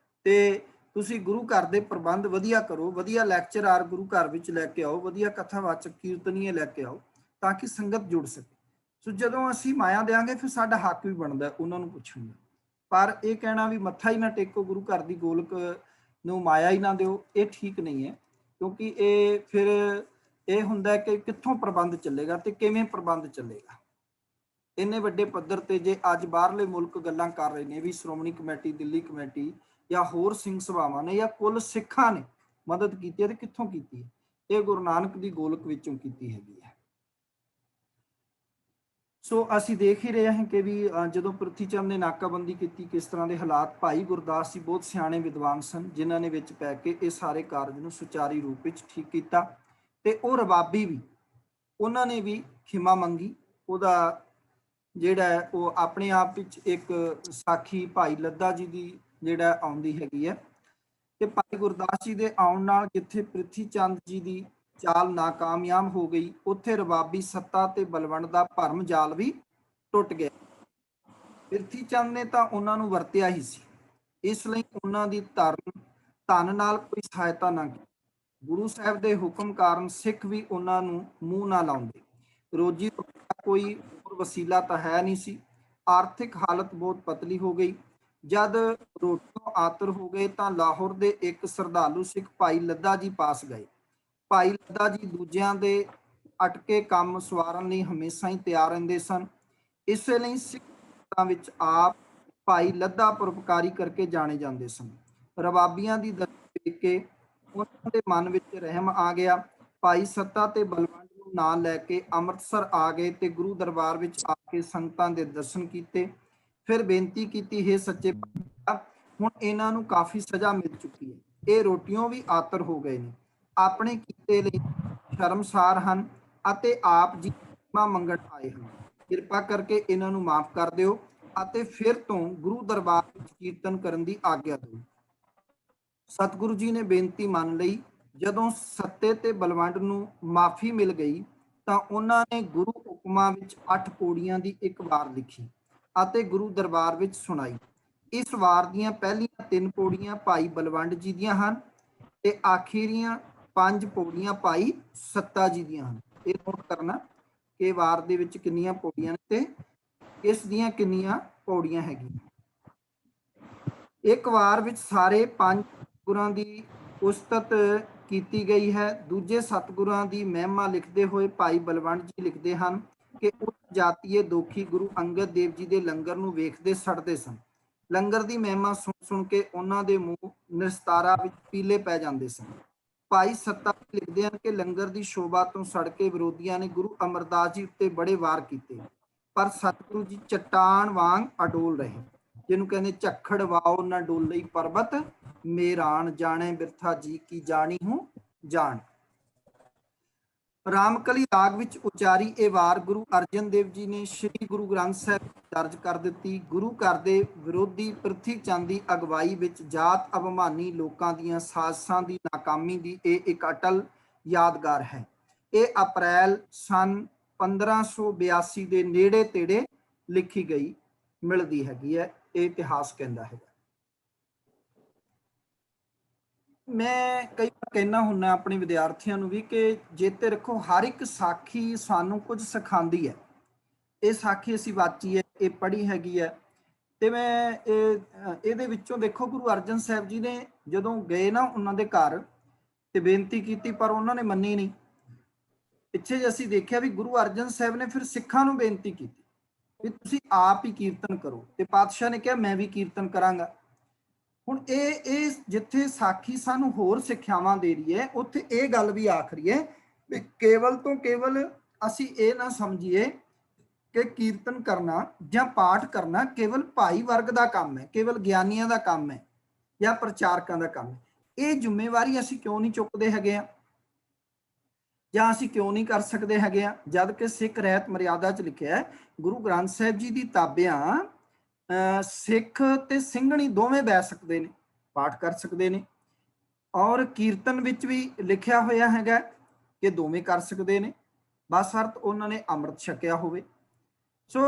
S1: ਤੇ ਤੁਸੀਂ ਗੁਰੂ ਘਰ ਦੇ ਪ੍ਰਬੰਧ ਵਧੀਆ ਕਰੋ, ਵਧੀਆ ਲੈਕਚਰਾਰ ਗੁਰੂ ਘਰ ਵਿੱਚ ਲੈ ਕੇ ਆਓ, ਵਧੀਆ ਕਥਾਵਾਚਕ ਕੀਰਤਨੀਏ ਲੈ ਕੇ ਆਓ ਤਾਂ ਕਿ ਸੰਗਤ ਜੁੜ ਸਕੇ। ਸੋ ਜਦੋਂ ਅਸੀਂ ਮਾਇਆ ਦੇਵਾਂਗੇ ਫਿਰ ਸਾਡਾ ਹੱਕ ਵੀ ਬਣਦਾ ਉਹਨਾਂ ਨੂੰ ਪੁੱਛਣ ਦਾ। ਪਰ ਇਹ ਕਹਿਣਾ ਵੀ ਮੱਥਾ ਹੀ ਨਾ ਟੇਕੋ, ਗੁਰੂ ਘਰ ਦੀ ਗੋਲਕ ਨੂੰ ਮਾਇਆ ਹੀ ਨਾ ਦਿਓ, ਇਹ ਠੀਕ ਨਹੀਂ ਹੈ। ਕਿਉਂਕਿ ਇਹ ਫਿਰ ਇਹ ਹੁੰਦਾ ਕਿ ਕਿੱਥੋਂ ਪ੍ਰਬੰਧ ਚੱਲੇਗਾ ਤੇ ਕਿਵੇਂ ਪ੍ਰਬੰਧ ਚੱਲੇਗਾ। ਇੰਨੇ ਵੱਡੇ ਪੱਧਰ ਤੇ ਜੇ ਅੱਜ ਬਾਹਰਲੇ ਮੁਲਕ ਗੱਲਾਂ ਕਰ ਰਹੇ ਨੇ ਵੀ ਸ਼੍ਰੋਮਣੀ ਕਮੇਟੀ, ਦਿੱਲੀ ਕਮੇਟੀ ਜਾਂ ਹੋਰ ਸਿੰਘ ਸਭਾਵਾਂ ਨੇ ਜਾਂ ਕੁੱਲ ਸਿੱਖਾਂ ਨੇ ਮਦਦ ਕੀਤੀ ਹੈ, ਤੇ ਕਿੱਥੋਂ ਕੀਤੀ ਹੈ? ਇਹ ਗੁਰੂ ਨਾਨਕ ਦੀ ਗੋਲਕ ਵਿੱਚੋਂ ਕੀਤੀ ਹੈਗੀ ਹੈ। ਸੋ ਅਸੀਂ ਦੇਖ ਹੀ ਰਹੇ ਹਾਂ ਕਿ ਵੀ ਜਦੋਂ ਪ੍ਰਿਥੀ ਚੰਦ ਨੇ ਨਾਕਾਬੰਦੀ ਕੀਤੀ, ਕਿਸ ਤਰ੍ਹਾਂ ਦੇ ਹਾਲਾਤ। ਭਾਈ ਗੁਰਦਾਸ ਜੀ ਬਹੁਤ ਸਿਆਣੇ ਵਿਦਵਾਨ ਸਨ, ਜਿਨ੍ਹਾਂ ਨੇ ਵਿੱਚ ਪੈ ਕੇ ਇਹ ਸਾਰੇ ਕਾਰਜ ਨੂੰ ਸੁਚਾਰੂ ਰੂਪ ਵਿੱਚ ਠੀਕ ਕੀਤਾ। ਤੇ ਉਹ ਰਬਾਬੀ ਵੀ, ਉਹਨਾਂ ਨੇ ਵੀ ਖਿਮਾ ਮੰਗੀ। ਉਹਦਾ ਜਿਹੜਾ ਹੈ ਉਹ ਆਪਣੇ ਆਪ ਵਿੱਚ ਇੱਕ ਸਾਖੀ ਭਾਈ ਲੱਦਾ ਜੀ ਦੀ ਜਿਹੜਾ ਆਉਂਦੀ ਹੈਗੀ ਹੈ ਕਿ ਭਾਈ ਗੁਰਦਾਸ ਜੀ ਦੇ ਆਉਣ ਨਾਲ ਜਿੱਥੇ ਪ੍ਰਿਥੀ ਚੰਦ ਜੀ ਦੀ ਚਾਲ ਨਾਕਾਮਯਾਬ ਹੋ ਗਈ, ਉੱਥੇ ਰਬਾਬੀ ਸੱਤਾ ਤੇ ਬਲਵੰਡ ਦਾ ਭਰਮ ਜਾਲ ਵੀ ਟੁੱਟ ਗਿਆ। ਪ੍ਰਿਥੀ ਚੰਦ ਨੇ ਤਾਂ ਉਹਨਾਂ ਨੂੰ ਵਰਤਿਆ ਹੀ ਸੀ, ਇਸ ਲਈ ਉਹਨਾਂ ਦੀ ਧਨ ਨਾਲ ਕੋਈ ਸਹਾਇਤਾ ਨਾ ਕੀਤੀ। ਗੁਰੂ ਸਾਹਿਬ ਦੇ ਹੁਕਮ ਕਾਰਨ ਸਿੱਖ ਵੀ ਉਹਨਾਂ ਨੂੰ ਮੂੰਹ ਨਾ ਲਾਉਂਦੇ। ਰੋਜੀ ਦਾ ਕੋਈ ਹੋਰ ਵਸੀਲਾ ਤਾਂ ਹੈ ਨਹੀਂ ਸੀ। ਆਰਥਿਕ ਹਾਲਤ ਬਹੁਤ ਪਤਲੀ ਹੋ ਗਈ। ਜਦ ਰੋਟੀਓਂ ਆਤਰ ਹੋ ਗਏ ਤਾਂ ਲਾਹੌਰ ਦੇ ਇੱਕ ਸ਼ਰਧਾਲੂ ਸਿੱਖ ਭਾਈ ਲੱਦਾ ਜੀ ਪਾਸ ਗਏ। ਭਾਈ ਲੱਦਾ ਜੀ ਦੂਜਿਆਂ ਦੇ ਅਟਕੇ ਕੰਮ ਸਵਾਰਨ ਲਈ ਹਮੇਸ਼ਾ ਹੀ ਤਿਆਰ ਰਹਿੰਦੇ ਸਨ। ਇਸੇ ਲਈ ਸਿੱਖਾਂ ਵਿੱਚ ਆਪ ਭਾਈ ਲੱਦਾ ਪਰਉਪਕਾਰੀ ਕਰਕੇ ਜਾਣੇ ਜਾਂਦੇ ਸਨ। ਰਬਾਬੀਆਂ ਦੀ ਦਰਦ ਦੇਖ ਕੇ ਉਹਨਾਂ ਦੇ ਮਨ ਵਿੱਚ ਰਹਿਮ ਆ ਗਿਆ। ਭਾਈ ਸੱਤਾ ਤੇ ਬਲਵੰਡ ਨੂੰ ਨਾਲ ਲੈ ਕੇ ਅੰਮ੍ਰਿਤਸਰ ਆ ਗਏ ਤੇ ਗੁਰੂ ਦਰਬਾਰ ਵਿੱਚ ਆ ਕੇ ਸੰਗਤਾਂ ਦੇ ਦਰਸ਼ਨ ਕੀਤੇ। ਫਿਰ ਬੇਨਤੀ ਕੀਤੀ, ਹੈ ਸੱਚੇ ਪਾਤਸ਼ਾਹ, ਹੁਣ ਇਹਨਾਂ ਨੂੰ ਕਾਫੀ ਸਜ਼ਾ ਮਿਲ ਚੁੱਕੀ ਹੈ, ਇਹ ਰੋਟੀਓਂ ਵੀ ਆਤਰ ਹੋ ਗਏ ਨੇ, ਆਪਣੇ ਕੀਤੇ ਲਈ ਸ਼ਰਮਸਾਰ ਹਨ ਅਤੇ ਆਪ ਜੀ ਮੰਗਣ ਆਏ ਹਨ। ਕਿਰਪਾ ਕਰਕੇ ਇਹਨਾਂ ਨੂੰ ਮਾਫ ਕਰ ਦਿਓ ਅਤੇ ਫਿਰ ਤੋਂ ਗੁਰੂ ਦਰਬਾਰ ਵਿੱਚ ਕੀਰਤਨ ਕਰਨ ਦੀ ਆਗਿਆ ਦਿਓ। ਸਤਿਗੁਰੂ ਜੀ ਨੇ ਬੇਨਤੀ ਮੰਨ ਲਈ। ਜਦੋਂ ਸੱਤੇ ਤੇ ਬਲਵੰਡ ਨੂੰ ਮਾਫੀ ਮਿਲ ਗਈ ਤਾਂ ਉਹਨਾਂ ਨੇ ਗੁਰੂ ਹੁਕਮਾਂ ਵਿੱਚ 8 ਪੌੜੀਆਂ ਦੀ ਇੱਕ ਵਾਰ ਲਿਖੀ ਅਤੇ ਗੁਰੂ ਦਰਬਾਰ ਵਿੱਚ ਸੁਣਾਈ। ਇਸ ਵਾਰ ਦੀਆਂ ਪਹਿਲੀਆਂ 3 ਪੌੜੀਆਂ ਭਾਈ ਬਲਵੰਡ ਜੀ ਦੀਆਂ ਹਨ ਤੇ ਆਖਿਰੀਆਂ 5 ਪੌੜੀਆਂ ਭਾਈ ਸੱਤਾ ਜੀ ਦੀਆਂ ਹਨ। ਇਹ ਨੋਟ ਕਰਨਾ ਕਿ ਵਾਰ ਦੇ ਵਿੱਚ ਕਿੰਨੀਆਂ ਪੌੜੀਆਂ ਨੇ ਤੇ ਇਸ ਦੀਆਂ ਕਿੰਨੀਆਂ ਪੌੜੀਆਂ ਹੈਗੀਆਂ। ਇੱਕ ਵਾਰ ਵਿੱਚ ਸਾਰੇ 5 ਗੁਰਾਂ ਦੀ ਉਸਤਤ ਕੀਤੀ ਗਈ ਹੈ। ਦੂਜੇ ਸਤਿਗੁਰਾਂ ਦੀ ਮਹਿਮਾ ਲਿਖਦੇ ਹੋਏ ਭਾਈ ਬਲਵੰਡ ਜੀ ਲਿਖਦੇ ਹਨ ਕਿ ਉਸ ਜਾਤੀਏ ਦੋਖੀ ਗੁਰੂ ਅੰਗਦ ਦੇਵ ਜੀ ਦੇ ਲੰਗਰ ਨੂੰ ਵੇਖਦੇ ਸੜਦੇ ਸਨ। ਲੰਗਰ ਦੀ ਮਹਿਮਾ ਸੁਣ ਸੁਣ ਕੇ ਉਹਨਾਂ ਦੇ ਮੂੰਹ ਨਿਸਤਾਰਾ ਵਿੱਚ ਪੀਲੇ ਪੈ ਜਾਂਦੇ ਸਨ। ਭਾਈ ਸੱਤਾ ਲਿਖਦੇ ਹਨ ਕਿ ਲੰਗਰ ਦੀ ਸ਼ੋਭਾ ਤੋਂ ਸੜ ਕੇ ਵਿਰੋਧੀਆਂ ਨੇ ਗੁਰੂ ਅਮਰਦਾਸ ਜੀ ਉੱਤੇ ਬੜੇ ਵਾਰ ਕੀਤੇ, ਪਰ ਸਤਿਗੁਰੂ ਜੀ ਚਟਾਨ ਵਾਂਗ ਅਡੋਲ ਰਹੇ, ਜਿਹਨੂੰ ਕਹਿੰਦੇ ਝੱਖੜ ਵਾਓ ਨਾ ਡੋਲਈ ਪਰਬਤ ਮੇਰਾਨ, ਜਾਣੇ ਬਿਰਥਾ ਜੀ ਕੀ ਜਾਣੀ ਹੂੰ ਜਾਣ। ਰਾਮਕਲੀ ਰਾਗ ਵਿੱਚ ਉਚਾਰੀ ਇਹ ਵਾਰ ਗੁਰੂ ਅਰਜਨ ਦੇਵ ਜੀ ਨੇ ਸ੍ਰੀ ਗੁਰੂ ਗ੍ਰੰਥ ਸਾਹਿਬ ਦਰਜ ਕਰ ਦਿੱਤੀ। ਗੁਰੂ ਘਰ ਦੇ ਵਿਰੋਧੀ ਪ੍ਰਿਥੀ ਚੰਦ ਦੀ ਅਗਵਾਈ ਵਿੱਚ ਜਾਤ ਅਭਿਮਾਨੀ ਲੋਕਾਂ ਦੀਆਂ ਸਾਜ਼ਿਸ਼ਾਂ ਦੀ ਨਾਕਾਮੀ ਦੀ ਇਹ ਇੱਕ ਅਟਲ ਯਾਦਗਾਰ ਹੈ। ਇਹ ਅਪ੍ਰੈਲ ਸਨ 1582 ਦੇ ਨੇੜੇ ਤੇੜੇ ਲਿਖੀ ਗਈ ਮਿਲਦੀ ਹੈਗੀ ਹੈ, ਇਹ ਇਤਿਹਾਸ ਕਹਿੰਦਾ ਹੈਗਾ। ਮੈਂ ਕਈ ਵਾਰ ਕਹਿਣਾ ਹੁੰਦਾ ਆਪਣੇ ਵਿਦਿਆਰਥੀਆਂ ਨੂੰ ਵੀ ਕਿ ਜੇ ਤੇ ਰੱਖੋ, ਹਰ ਇੱਕ ਸਾਖੀ ਸਾਨੂੰ ਕੁਝ ਸਿਖਾਉਂਦੀ ਹੈ। ਇਹ ਸਾਖੀ ਅਸੀਂ ਵਾਚੀ ਹੈ, ਇਹ ਪੜ੍ਹੀ ਹੈਗੀ ਹੈ। ਤੇ ਮੈਂ ਇਹਦੇ ਵਿੱਚੋਂ ਦੇਖੋ, ਗੁਰੂ ਅਰਜਨ ਸਾਹਿਬ ਜੀ ਨੇ ਜਦੋਂ ਗਏ ਨਾ ਉਹਨਾਂ ਦੇ ਘਰ ਤੇ ਬੇਨਤੀ ਕੀਤੀ, ਪਰ ਉਹਨਾਂ ਨੇ ਮੰਨੀ ਨਹੀਂ। ਪਿੱਛੇ ਜੇ ਅਸੀਂ ਦੇਖਿਆ ਵੀ ਗੁਰੂ ਅਰਜਨ ਸਾਹਿਬ ਨੇ ਫਿਰ ਸਿੱਖਾਂ ਨੂੰ ਬੇਨਤੀ ਕੀਤੀ ਵੀ ਤੁਸੀਂ ਆਪ ਹੀ ਕੀਰਤਨ ਕਰੋ, ਤੇ ਪਾਤਸ਼ਾਹ ਨੇ ਕਿਹਾ ਮੈਂ ਵੀ ਕੀਰਤਨ ਕਰਾਂਗਾ। ਹੁਣ ਇਹ ਜਿੱਥੇ ਸਾਖੀ ਸਾਨੂੰ ਹੋਰ ਸਿੱਖਿਆਵਾਂ ਦੇ ਰਹੀ ਹੈ, ਉੱਥੇ ਇਹ ਗੱਲ ਵੀ ਆਖ ਰਹੀ ਹੈ ਵੀ ਕੇਵਲ ਤੋਂ ਕੇਵਲ ਅਸੀਂ ਇਹ ਨਾ ਸਮਝੀਏ ਕਿ ਕੀਰਤਨ ਕਰਨਾ ਜਾਂ ਪਾਠ ਕਰਨਾ ਕੇਵਲ ਭਾਈ ਵਰਗ ਦਾ ਕੰਮ ਹੈ, ਕੇਵਲ ਗਿਆਨੀਆਂ ਦਾ ਕੰਮ ਹੈ ਜਾਂ ਪ੍ਰਚਾਰਕਾਂ ਦਾ ਕੰਮ ਹੈ। ਇਹ ਜ਼ਿੰਮੇਵਾਰੀ ਅਸੀਂ ਕਿਉਂ ਨਹੀਂ ਚੁੱਕਦੇ ਹੈਗੇ ਆ, ਜਾਂ ਅਸੀਂ ਕਿਉਂ ਨਹੀਂ ਕਰ ਸਕਦੇ ਹੈਗੇ ਆ, ਜਦ ਕਿ ਸਿੱਖ ਰਹਿਤ ਮਰਿਆਦਾ 'ਚ ਲਿਖਿਆ ਹੈ, ਗੁਰੂ ਗ੍ਰੰਥ ਸਾਹਿਬ ਜੀ ਦੀ ਤਾਬਿਆਂ ਸਿੱਖ ਤੇ ਸਿੰਘਣੀ ਦੋਵੇਂ ਬਹਿ ਸਕਦੇ ਨੇ, ਪਾਠ ਕਰ ਸਕਦੇ ਨੇ, ਔਰ ਕੀਰਤਨ ਵਿੱਚ ਵੀ ਲਿਖਿਆ ਹੋਇਆ ਹੈਗਾ ਕਿ ਦੋਵੇਂ ਕਰ ਸਕਦੇ ਨੇ, ਬਸ ਅਰਥ ਉਹਨਾਂ ਨੇ ਅੰਮ੍ਰਿਤ ਛਕਿਆ ਹੋਵੇ। ਸੋ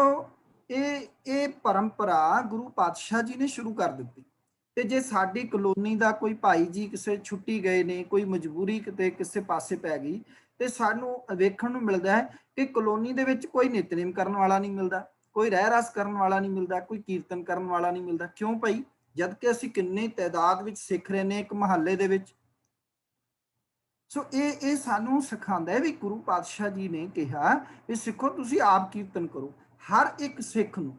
S1: ਇਹ ਪਰੰਪਰਾ ਗੁਰੂ ਪਾਤਸ਼ਾਹ ਜੀ ਨੇ ਸ਼ੁਰੂ ਕਰ ਦਿੱਤੀ। ਤੇ ਜੇ ਸਾਡੀ ਕਲੋਨੀ ਦਾ ਕੋਈ ਭਾਈ ਜੀ ਕਿਸੇ ਛੁੱਟੀ ਗਏ ਨੇ, ਕੋਈ ਮਜਬੂਰੀ ਕਿਤੇ ਕਿਸੇ ਪਾਸੇ ਪੈ ਗਈ, ਤੇ ਸਾਨੂੰ ਵੇਖਣ ਨੂੰ ਮਿਲਦਾ ਹੈ ਕਿ ਕਲੋਨੀ ਦੇ ਵਿੱਚ ਕੋਈ ਨਿਤਨੇਮ ਕਰਨ ਵਾਲਾ ਨਹੀਂ ਮਿਲਦਾ, ਕੋਈ ਰਹਿ ਰਸ ਕਰਨ ਵਾਲਾ ਨਹੀਂ ਮਿਲਦਾ, ਕੋਈ ਕੀਰਤਨ ਕਰਨ ਵਾਲਾ ਨਹੀਂ ਮਿਲਦਾ। ਕਿਉਂ ਭਾਈ? ਜਦ ਕਿ ਅਸੀਂ ਕਿੰਨੇ ਤਾਦਾਦ ਵਿੱਚ ਸਿੱਖ ਰਹੇ ਨੇ ਇੱਕ ਮੁਹੱਲੇ ਦੇ ਵਿੱਚ। ਸੋ ਇਹ ਸਾਨੂੰ ਸਿਖਾਉਂਦਾ ਹੈ ਵੀ ਗੁਰੂ ਪਾਤਸ਼ਾਹ ਜੀ ਨੇ ਕਿਹਾ ਵੀ ਸਿੱਖੋ ਤੁਸੀਂ ਆਪ ਕੀਰਤਨ ਕਰੋ। ਹਰ ਇੱਕ ਸਿੱਖ ਨੂੰ,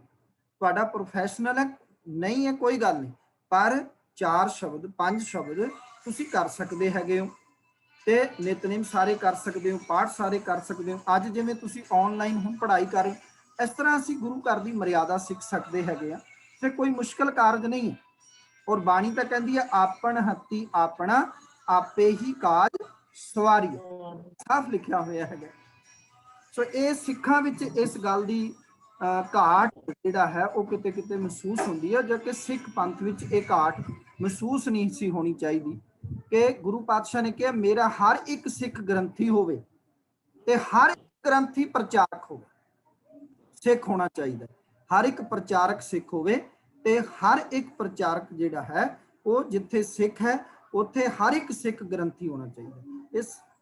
S1: ਤੁਹਾਡਾ ਪ੍ਰੋਫੈਸ਼ਨਲ ਹੈ ਨਹੀਂ ਹੈ ਕੋਈ ਗੱਲ ਨਹੀਂ, ਪਰ 4 ਸ਼ਬਦ 5 ਸ਼ਬਦ ਤੁਸੀਂ ਕਰ ਸਕਦੇ ਹੈਗੇ ਹੋ, ਤੇ ਨਿਤਨੇਮ ਸਾਰੇ ਕਰ ਸਕਦੇ ਹੋ, ਪਾਠ ਸਾਰੇ ਕਰ ਸਕਦੇ ਹੋ। ਅੱਜ ਜਿਵੇਂ ਤੁਸੀਂ ਆਨਲਾਈਨ ਹੁਣ ਪੜ੍ਹਾਈ ਕਰ ਰਹੇ, ਇਸ ਤਰ੍ਹਾਂ ਅਸੀਂ ਗੁਰੂ ਘਰ ਦੀ ਮਰਿਆਦਾ ਸਿੱਖ ਸਕਦੇ ਹੈਗੇ ਆ, ਤੇ ਕੋਈ ਮੁਸ਼ਕਲ ਕਾਰਜ ਨਹੀਂ ਹੈ। ਔਰ ਬਾਣੀ ਤਾਂ ਕਹਿੰਦੀ ਹੈ ਆਪਣ ਹੱਥੀ ਆਪਣਾ ਆਪੇ ਹੀ ਕਾਜ ਸਵਾਰੀ, ਸਾਫ਼ ਲਿਖਿਆ ਹੋਇਆ ਹੈਗਾ। ਸੋ ਇਹ ਸਿੱਖਾਂ ਵਿੱਚ ਇਸ ਗੱਲ ਦੀ ਘਾਟ ਜਿਹੜਾ ਹੈ ਉਹ ਕਿਤੇ ਕਿਤੇ ਮਹਿਸੂਸ ਹੁੰਦੀ ਹੈ, ਜੋ ਕਿ ਸਿੱਖ ਪੰਥ ਵਿੱਚ ਇਹ ਘਾਟ ਮਹਿਸੂਸ ਨਹੀਂ ਸੀ ਹੋਣੀ ਚਾਹੀਦੀ। ਕਿ ਗੁਰੂ ਪਾਤਸ਼ਾਹ ਨੇ ਕਿਹਾ ਮੇਰਾ ਹਰ ਇੱਕ ਸਿੱਖ ਗ੍ਰੰਥੀ ਹੋਵੇ ਤੇ ਹਰ ਇੱਕ ਗ੍ਰੰਥੀ ਪ੍ਰਚਾਰਕ ਹੋਵੇ, ਸਿੱਖ ਹੋਣਾ ਚਾਹੀਦਾ। ਹਰ ਇੱਕ ਪ੍ਰਚਾਰਕ ਸਿੱਖ ਹੋਵੇ, ਤੇ ਹਰ ਇੱਕ ਪ੍ਰਚਾਰਕ ਜਿਹੜਾ ਹੈ ਉਹ ਜਿੱਥੇ ਸਿੱਖ ਹੈ ਉੱਥੇ ਹਰ ਇੱਕ ਸਿੱਖ ਗ੍ਰੰਥੀ ਹੋਣਾ ਚਾਹੀਦਾ।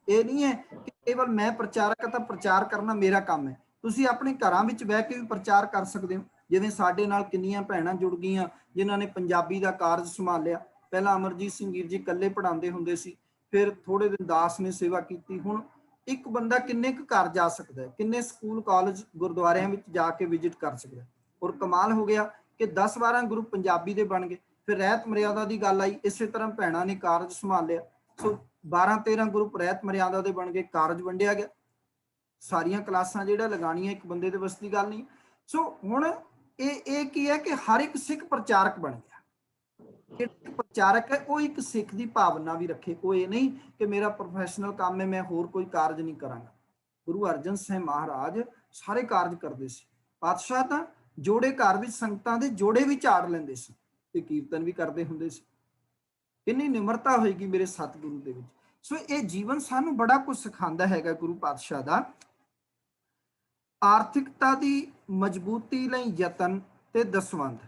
S1: ਇਹ ਨਹੀਂ ਹੈ ਕਿ ਕੇਵਲ ਮੈਂ ਪ੍ਰਚਾਰਕ ਤਾਂ ਪ੍ਰਚਾਰ ਕਰਨਾ ਮੇਰਾ ਕੰਮ ਹੈ। ਤੁਸੀਂ ਆਪਣੇ ਘਰਾਂ ਵਿੱਚ ਬਹਿ ਕੇ ਵੀ ਪ੍ਰਚਾਰ ਕਰ ਸਕਦੇ ਹੋ। ਜਿਵੇਂ ਸਾਡੇ ਨਾਲ ਕਿੰਨੀਆਂ ਭੈਣਾਂ ਜੁੜ ਗਈਆਂ ਜਿਨ੍ਹਾਂ ਨੇ ਪੰਜਾਬੀ ਦਾ ਕਾਰਜ ਸੰਭਾਲਿਆ। ਪਹਿਲਾਂ ਅਮਰਜੀਤ ਸਿੰਘ ਵੀਰ ਜੀ ਇਕੱਲੇ ਪੜ੍ਹਾਉਂਦੇ ਹੁੰਦੇ ਸੀ, ਫਿਰ ਥੋੜੇ ਦਿਨ ਦਾਸ ਨੇ ਸੇਵਾ ਕੀਤੀ। ਹੁਣ ਇੱਕ ਬੰਦਾ ਕਿੰਨੇ ਕੁ ਘਰ ਜਾ ਸਕਦਾ ਹੈ, ਕਿੰਨੇ ਸਕੂਲ ਕਾਲਜ ਗੁਰਦੁਆਰਿਆਂ ਵਿੱਚ ਜਾ ਕੇ ਵਿਜ਼ਿਟ ਕਰ ਸਕਦਾ। ਔਰ ਕਮਾਲ ਹੋ ਗਿਆ ਕਿ 10-12 ਗਰੁੱਪ ਪੰਜਾਬੀ ਦੇ ਬਣ ਗਏ। ਫਿਰ ਰਹਿਤ ਮਰਿਆਦਾ ਦੀ ਗੱਲ ਆਈ, ਇਸੇ ਤਰ੍ਹਾਂ ਭੈਣਾਂ ਨੇ ਕਾਰਜ ਸੰਭਾਲਿਆ। ਸੋ 12-13 ਗਰੁੱਪ ਰਹਿਤ ਮਰਿਆਦਾ ਦੇ ਬਣ ਗਏ, ਕਾਰਜ ਵੰਡਿਆ ਗਿਆ। ਸਾਰੀਆਂ ਕਲਾਸਾਂ ਜਿਹੜਾ ਲਗਾਉਣੀਆਂ ਇੱਕ ਬੰਦੇ ਦੇ ਵੱਸ ਦੀ ਗੱਲ ਨਹੀਂ। ਸੋ ਹੁਣ ਇਹ ਕੀ ਹੈ ਕਿ ਹਰ ਇੱਕ ਸਿੱਖ ਪ੍ਰਚਾਰਕ ਬਣ ਗਿਆ। ਜਿਹੜਾ ਪ੍ਰਚਾਰਕ ਹੈ ਉਹ ਇੱਕ ਸਿੱਖ ਦੀ ਭਾਵਨਾ ਵੀ ਰੱਖੇ, ਉਹ ਇਹ ਨਹੀਂ ਕਿ ਮੇਰਾ ਪ੍ਰੋਫੈਸ਼ਨਲ ਕੰਮ ਹੈ ਮੈਂ ਹੋਰ ਕੋਈ ਕਾਰਜ ਨਹੀਂ ਕਰਾਂਗਾ। ਗੁਰੂ ਅਰਜਨ ਸਾਹਿਬ ਮਹਾਰਾਜ ਸਾਰੇ ਕਾਰਜ ਕਰਦੇ ਸੀ। ਪਾਤਸ਼ਾਹ ਤਾਂ ਜੋੜੇ ਘਰ ਵਿੱਚ ਸੰਗਤਾਂ ਦੇ ਜੋੜੇ ਵੀ ਝਾੜ ਲੈਂਦੇ ਸੀ ਤੇ ਕੀਰਤਨ ਵੀ ਕਰਦੇ ਹੁੰਦੇ ਸੀ। ਕਿੰਨੀ ਨਿਮਰਤਾ ਹੋਏਗੀ ਮੇਰੇ ਸਤਿਗੁਰੂ ਦੇ ਵਿੱਚ। ਸੋ ਇਹ ਜੀਵਨ ਸਾਨੂੰ ਬੜਾ ਕੁਝ ਸਿਖਾਉਂਦਾ ਹੈਗਾ ਗੁਰੂ ਪਾਤਸ਼ਾਹ ਦਾ। ਆਰਥਿਕਤਾ ਦੀ ਮਜ਼ਬੂਤੀ ਲਈ ਯਤਨ ਤੇ ਦਸਵੰਧ।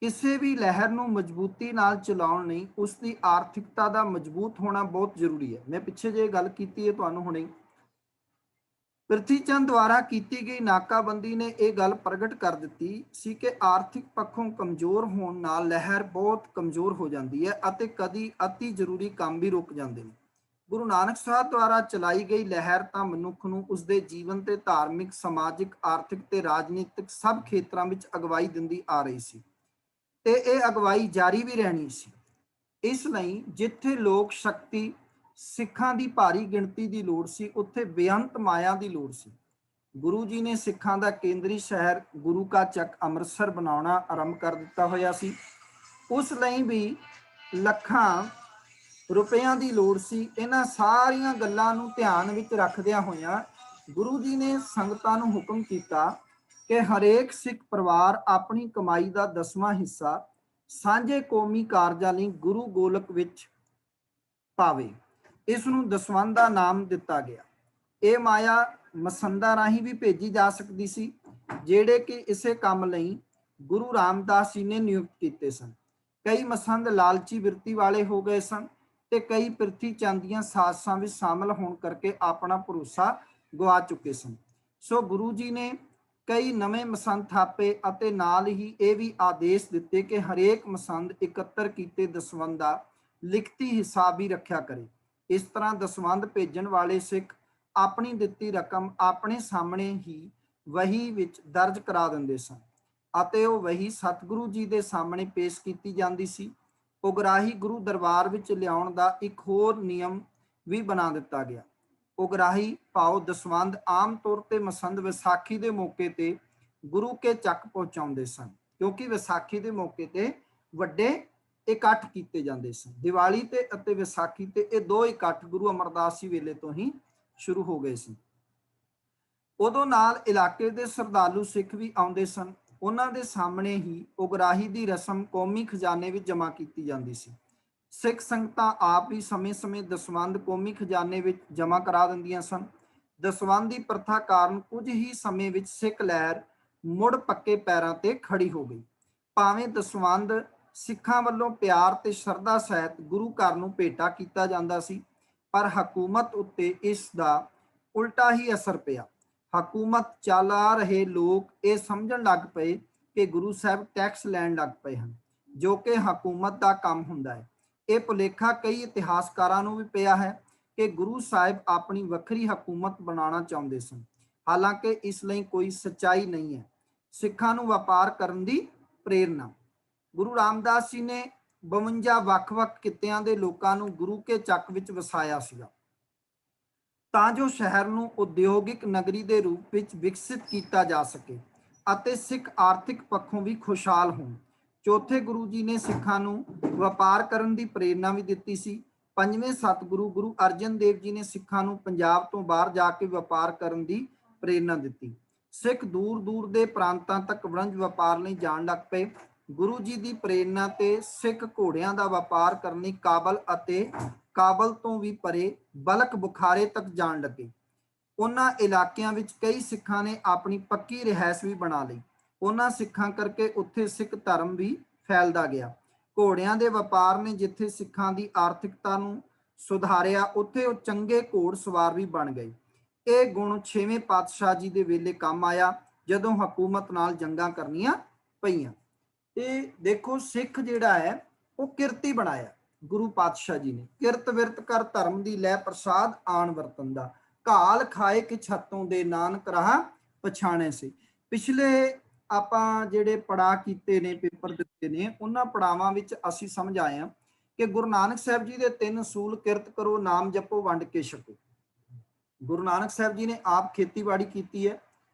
S1: ਕਿਸੇ ਵੀ ਲਹਿਰ ਨੂੰ ਮਜ਼ਬੂਤੀ ਨਾਲ ਚਲਾਉਣ ਲਈ ਉਸ ਦੀ ਆਰਥਿਕਤਾ ਦਾ ਮਜ਼ਬੂਤ ਹੋਣਾ ਬਹੁਤ ਜ਼ਰੂਰੀ ਹੈ। ਮੈਂ ਪਿੱਛੇ ਜੇ ਗੱਲ ਕੀਤੀ ਹੈ ਤੁਹਾਨੂੰ ਹੁਣੇ, ਪ੍ਰਿਥੀ ਚੰਦ ਦੁਆਰਾ ਕੀਤੀ ਗਈ ਨਾਕਾਬੰਦੀ ਨੇ ਇਹ ਗੱਲ ਪ੍ਰਗਟ ਕਰ ਦਿੱਤੀ ਸੀ ਕਿ ਆਰਥਿਕ ਪੱਖੋਂ ਕਮਜ਼ੋਰ ਹੋਣ ਨਾਲ ਲਹਿਰ ਬਹੁਤ ਕਮਜ਼ੋਰ ਹੋ ਜਾਂਦੀ ਹੈ ਅਤੇ ਕਦੀ ਅਤੀ ਜ਼ਰੂਰੀ ਕੰਮ ਵੀ ਰੁਕ ਜਾਂਦੇ ਨੇ। ਗੁਰੂ ਨਾਨਕ ਸਾਹਿਬ ਦੁਆਰਾ ਚਲਾਈ ਗਈ ਲਹਿਰ ਤਾਂ ਮਨੁੱਖ ਨੂੰ ਉਸਦੇ ਜੀਵਨ ਤੇ ਧਾਰਮਿਕ, ਸਮਾਜਿਕ, ਆਰਥਿਕ ਤੇ ਰਾਜਨੀਤਿਕ ਸਭ ਖੇਤਰਾਂ ਵਿੱਚ ਅਗਵਾਈ ਦਿੰਦੀ ਆ ਰਹੀ ਸੀ ਤੇ ਇਹ ਅਗਵਾਈ ਜਾਰੀ ਵੀ ਰਹਿਣੀ ਸੀ। ਇਸ ਲਈ ਜਿੱਥੇ ਲੋਕ ਸ਼ਕਤੀ, ਸਿੱਖਾਂ ਦੀ ਭਾਰੀ ਗਿਣਤੀ ਦੀ ਲੋੜ ਸੀ, ਉੱਥੇ ਬੇਅੰਤ ਮਾਇਆ ਦੀ ਲੋੜ ਸੀ। ਗੁਰੂ ਜੀ ਨੇ ਸਿੱਖਾਂ ਦਾ ਕੇਂਦਰੀ ਸ਼ਹਿਰ ਗੁਰੂ ਕਾ ਚੱਕ ਅੰਮ੍ਰਿਤਸਰ ਬਣਾਉਣਾ ਆਰੰਭ ਕਰ ਦਿੱਤਾ ਹੋਇਆ ਸੀ। ਉਸ ਲਈ ਵੀ ਲੱਖਾਂ ਰੁਪਇਆਂ ਦੀ ਲੋੜ ਸੀ। ਇਹਨਾਂ ਸਾਰੀਆਂ ਗੱਲਾਂ ਨੂੰ ਧਿਆਨ ਵਿੱਚ ਰੱਖਦਿਆਂ ਹੋਇਆਂ ਗੁਰੂ ਜੀ ਨੇ ਸੰਗਤਾਂ ਨੂੰ ਹੁਕਮ ਕੀਤਾ ਕਿ ਹਰੇਕ ਸਿੱਖ ਪਰਿਵਾਰ ਆਪਣੀ ਕਮਾਈ ਦਾ 10ਵਾਂ ਹਿੱਸਾ ਸਾਂਝੇ ਕੌਮੀ ਕਾਰਜਾਂ ਲਈ ਗੁਰੂ ਗੋਲਕ ਵਿੱਚ ਪਾਵੇ। ਇਸ ਨੂੰ ਦਸਵੰਧ ਦਾ ਨਾਮ ਦਿੱਤਾ ਗਿਆ। ਇਹ ਮਾਇਆ ਮਸੰਦਾਂ ਰਾਹੀਂ ਵੀ ਭੇਜੀ ਜਾ ਸਕਦੀ ਸੀ, ਜਿਹੜੇ ਕਿ ਇਸੇ ਕੰਮ ਲਈ ਗੁਰੂ ਰਾਮਦਾਸ ਜੀ ਨੇ ਨਿਯੁਕਤ ਕੀਤੇ ਸਨ। ਕਈ ਮਸੰਦ ਲਾਲਚੀ ਬਿਰਤੀ ਵਾਲੇ ਹੋ ਗਏ ਸਨ ਤੇ ਕਈ ਪ੍ਰਿਥੀ ਚੰਦ ਦੀਆਂ ਸਾਜ਼ਿਸ਼ਾਂ ਵਿੱਚ ਸ਼ਾਮਲ ਹੋਣ ਕਰਕੇ ਆਪਣਾ ਭਰੋਸਾ ਗਵਾ ਚੁੱਕੇ ਸਨ। ਸੋ ਗੁਰੂ ਜੀ ਨੇ ਕਈ ਨਵੇਂ ਮਸੰਦ ਥਾਪੇ ਅਤੇ ਨਾਲ ਹੀ ਇਹ ਵੀ ਆਦੇਸ਼ ਦਿੱਤੇ ਕਿ ਹਰੇਕ ਮਸੰਦ ਇਕੱਤਰ ਕੀਤੇ ਦਸਵੰਧ ਦਾ ਲਿਖਤੀ ਹਿਸਾਬ ਹੀ ਰੱਖਿਆ ਕਰੇ। ਇਸ ਤਰ੍ਹਾਂ ਦਸਵੰਧ ਭੇਜਣ ਵਾਲੇ ਸਿੱਖ ਆਪਣੀ ਦਿੱਤੀ ਰਕਮ ਆਪਣੇ ਸਾਹਮਣੇ ਹੀ ਵਹੀ ਵਿੱਚ ਦਰਜ ਕਰਾ ਦਿੰਦੇ ਸਨ ਅਤੇ ਉਹ ਵਹੀ ਸਤਿਗੁਰੂ ਜੀ ਦੇ ਸਾਹਮਣੇ ਪੇਸ਼ ਕੀਤੀ ਜਾਂਦੀ ਸੀ। ਉਗਰਾਹੀ ਗੁਰੂ ਦਰਬਾਰ ਵਿੱਚ ਲਿਆਉਣ ਦਾ ਇੱਕ ਹੋਰ ਨਿਯਮ ਵੀ ਬਣਾ ਦਿੱਤਾ ਗਿਆ। ਉਗਰਾਹੀ ਭਾਵ ਦਸਵੰਧ ਆਮ ਤੌਰ ਤੇ ਮਸੰਦ ਵਿਸਾਖੀ ਦੇ ਮੌਕੇ ਤੇ ਗੁਰੂ ਕੇ ਚੱਕ ਪਹੁੰਚਾਉਂਦੇ ਸਨ, ਕਿਉਂਕਿ ਵਿਸਾਖੀ ਦੇ ਮੌਕੇ ਤੇ ਵੱਡੇ ਇਕੱਠ ਕੀਤੇ ਜਾਂਦੇ ਸਨ। ਦੀਵਾਲੀ ਤੇ ਅਤੇ ਵਿਸਾਖੀ ਤੇ ਇਹ ਦੋ ਇਕੱਠ ਗੁਰੂ ਅਮਰਦਾਸ ਜੀ ਵੇਲੇ ਤੋਂ ਹੀ ਸ਼ੁਰੂ ਹੋ ਗਏ ਸੀ। ਉਦੋਂ ਨਾਲ ਇਲਾਕੇ ਦੇ ਸ਼ਰਧਾਲੂ ਸਿੱਖ ਵੀ ਆਉਂਦੇ ਸਨ। ਉਹਨਾਂ ਦੇ ਸਾਹਮਣੇ ਹੀ ਉਗਰਾਹੀ ਦੀ ਰਸਮ ਕੌਮੀ ਖਜ਼ਾਨੇ ਵਿੱਚ ਜਮ੍ਹਾਂ ਕੀਤੀ ਜਾਂਦੀ ਸੀ। ਸਿੱਖ ਸੰਗਤਾਂ ਆਪ ਹੀ ਸਮੇਂ-ਸਮੇਂ ਦਸਵੰਧ ਕੌਮੀ ਖਜ਼ਾਨੇ ਵਿੱਚ ਜਮ੍ਹਾਂ ਕਰਾ ਦਿੰਦੀਆਂ ਸਨ। ਦਸਵੰਧ ਦੀ ਪ੍ਰਥਾ ਕਾਰਨ ਕੁਝ ਹੀ ਸਮੇਂ ਵਿੱਚ ਸਿੱਖ ਲਹਿਰ ਮੁੜ ਪੱਕੇ ਪੈਰਾਂ ਤੇ ਖੜੀ ਹੋ ਗਈ। ਭਾਵੇਂ ਦਸਵੰਧ ਸਿੱਖਾਂ ਵੱਲੋਂ ਪਿਆਰ ਤੇ ਸ਼ਰਧਾ ਸਹਿਤ ਗੁਰੂ ਘਰ ਨੂੰ ਭੇਟਾ ਕੀਤਾ ਜਾਂਦਾ ਸੀ, ਪਰ ਹਕੂਮਤ ਉੱਤੇ ਇਸ ਦਾ ਉਲਟਾ ਹੀ ਅਸਰ ਪਿਆ। ਹਕੂਮਤ ਚਲਾ ਰਹੇ ਲੋਕ ਇਹ ਸਮਝਣ ਲੱਗ ਪਏ ਕਿ ਗੁਰੂ ਸਾਹਿਬ ਟੈਕਸ ਲੈਣ ਲੱਗ ਪਏ ਹਨ, ਜੋ ਕਿ ਹਕੂਮਤ ਦਾ ਕੰਮ ਹੁੰਦਾ ਹੈ। ਇਹ ਭੁਲੇਖਾ ਕਈ ਇਤਿਹਾਸਕਾਰਾਂ ਨੂੰ ਵੀ ਪਿਆ ਹੈ ਕਿ ਗੁਰੂ ਸਾਹਿਬ ਆਪਣੀ ਵੱਖਰੀ ਹਕੂਮਤ ਬਣਾਉਣਾ ਚਾਹੁੰਦੇ ਸਨ, ਹਾਲਾਂਕਿ ਇਸ ਲਈ ਕੋਈ ਸੱਚਾਈ ਨਹੀਂ ਹੈ। ਸਿੱਖਾਂ ਨੂੰ ਵਪਾਰ ਕਰਨ ਦੀ ਪ੍ਰੇਰਨਾ। ਗੁਰੂ ਰਾਮਦਾਸ ਜੀ ਨੇ 52 ਵੱਖ-ਵੱਖ ਕਿੱਤਿਆਂ ਦੇ ਲੋਕਾਂ ਨੂੰ ਗੁਰੂ ਕੇ ਚੱਕ ਵਿੱਚ ਵਸਾਇਆ ਸੀਗਾ, ਤਾਂ ਜੋ ਸ਼ਹਿਰ ਨੂੰ ਉਦਯੋਗਿਕ ਨਗਰੀ ਦੇ ਰੂਪ ਵਿੱਚ ਵਿਕਸਿਤ ਕੀਤਾ ਜਾ ਸਕੇ ਅਤੇ ਸਿੱਖ ਆਰਥਿਕ ਪੱਖੋਂ ਵੀ ਖੁਸ਼ਹਾਲ ਹੋਣ। ਚੌਥੇ ਗੁਰੂ ਜੀ ਨੇ ਸਿੱਖਾਂ ਨੂੰ ਵਪਾਰ ਕਰਨ ਦੀ ਪ੍ਰੇਰਨਾ ਵੀ ਦਿੱਤੀ ਸੀ। ਪੰਜਵੇਂ ਸਤਿਗੁਰੂ ਗੁਰੂ ਅਰਜਨ ਦੇਵ ਜੀ ਨੇ ਸਿੱਖਾਂ ਨੂੰ ਪੰਜਾਬ ਤੋਂ ਬਾਹਰ ਜਾ ਕੇ ਵਪਾਰ ਕਰਨ ਦੀ ਪ੍ਰੇਰਨਾ ਦਿੱਤੀ। ਸਿੱਖ ਦੂਰ ਦੂਰ ਦੇ ਪ੍ਰਾਂਤਾਂ ਤੱਕ ਵਣਜ ਵਪਾਰ ਲਈ ਜਾਣ ਲੱਗ ਪਏ। ਗੁਰੂ ਜੀ ਦੀ ਪ੍ਰੇਰਨਾ ਤੇ ਸਿੱਖ ਘੋੜਿਆਂ ਦਾ ਵਪਾਰ ਕਰਨ ਲਈ ਕਾਬਲ ਅਤੇ ਕਾਬਲ ਤੋਂ ਵੀ ਪਰੇ ਬਲਕ ਬੁਖਾਰੇ ਤੱਕ ਜਾਣ ਲੱਗੇ। ਉਹਨਾਂ ਇਲਾਕਿਆਂ ਵਿੱਚ ਕਈ ਸਿੱਖਾਂ ਨੇ ਆਪਣੀ ਪੱਕੀ ਰਿਹਾਇਸ਼ ਵੀ ਬਣਾ ਲਈ। ਉਹਨਾਂ ਸਿੱਖਾਂ ਕਰਕੇ ਉੱਥੇ ਸਿੱਖ ਧਰਮ ਵੀ ਫੈਲਦਾ ਗਿਆ। ਘੋੜਿਆਂ ਦੇ ਵਪਾਰ ਨੇ ਜਿੱਥੇ ਸਿੱਖਾਂ ਦੀ ਆਰਥਿਕਤਾ ਨੂੰ ਸੁਧਾਰਿਆ, ਉੱਥੇ ਉਹ ਚੰਗੇ ਘੋੜ ਸਵਾਰ ਵੀ ਬਣ ਗਏ। ਇਹ ਗੁਣ 6ਵੇਂ ਪਾਤਸ਼ਾਹ ਜੀ ਦੇ ਵੇਲੇ ਕੰਮ ਆਇਆ, ਜਦੋਂ ਹਕੂਮਤ ਨਾਲ ਜੰਗਾਂ ਕਰਨੀਆਂ ਪਈਆਂ। ਤੇ ਦੇਖੋ ਸਿੱਖ ਜਿਹੜਾ ਹੈ ਉਹ ਕਿਰਤੀ ਬਣਾਇਆ ਗੁਰੂ ਪਾਤਸ਼ਾਹ ਜੀ ਨੇ। ਕਿਰਤ ਵਿਰਤ ਕਰ ਧਰਮ ਦੀ ਲੈ ਪ੍ਰਸਾਦ ਆਣ ਵਰਤਨ ਦਾ, ਘਾਲ ਖਾਏ ਕਿ ਛੱਤੋਂ ਦੇ ਨਾਨਕ ਰਹਾ ਪਛਾਣੇ ਸੀ। ਪਿਛਲੇ ਆਪਾਂ ਜਿਹੜੇ ਪੜਾਅ ਕੀਤੇ ਨੇ, ਪੇਪਰ ਦਿੱਤੇ ਨੇ, ਉਹਨਾਂ ਪੜਾਵਾਂ ਵਿੱਚ ਅਸੀਂ ਸਮਝ ਆਏ ਹਾਂ ਕਿ ਗੁਰੂ ਨਾਨਕ ਸਾਹਿਬ ਜੀ ਦੇ 3 ਅਸੂਲ ਕਿਰਤ ਕਰੋ, ਨਾਮ ਜਪੋ, ਵੰਡ ਕੇ ਛਕੋ। ਗੁਰੂ ਨਾਨਕ ਸਾਹਿਬ ਜੀ ਨੇ ਆਪ ਖੇਤੀਬਾੜੀ ਕੀਤੀ ਹੈ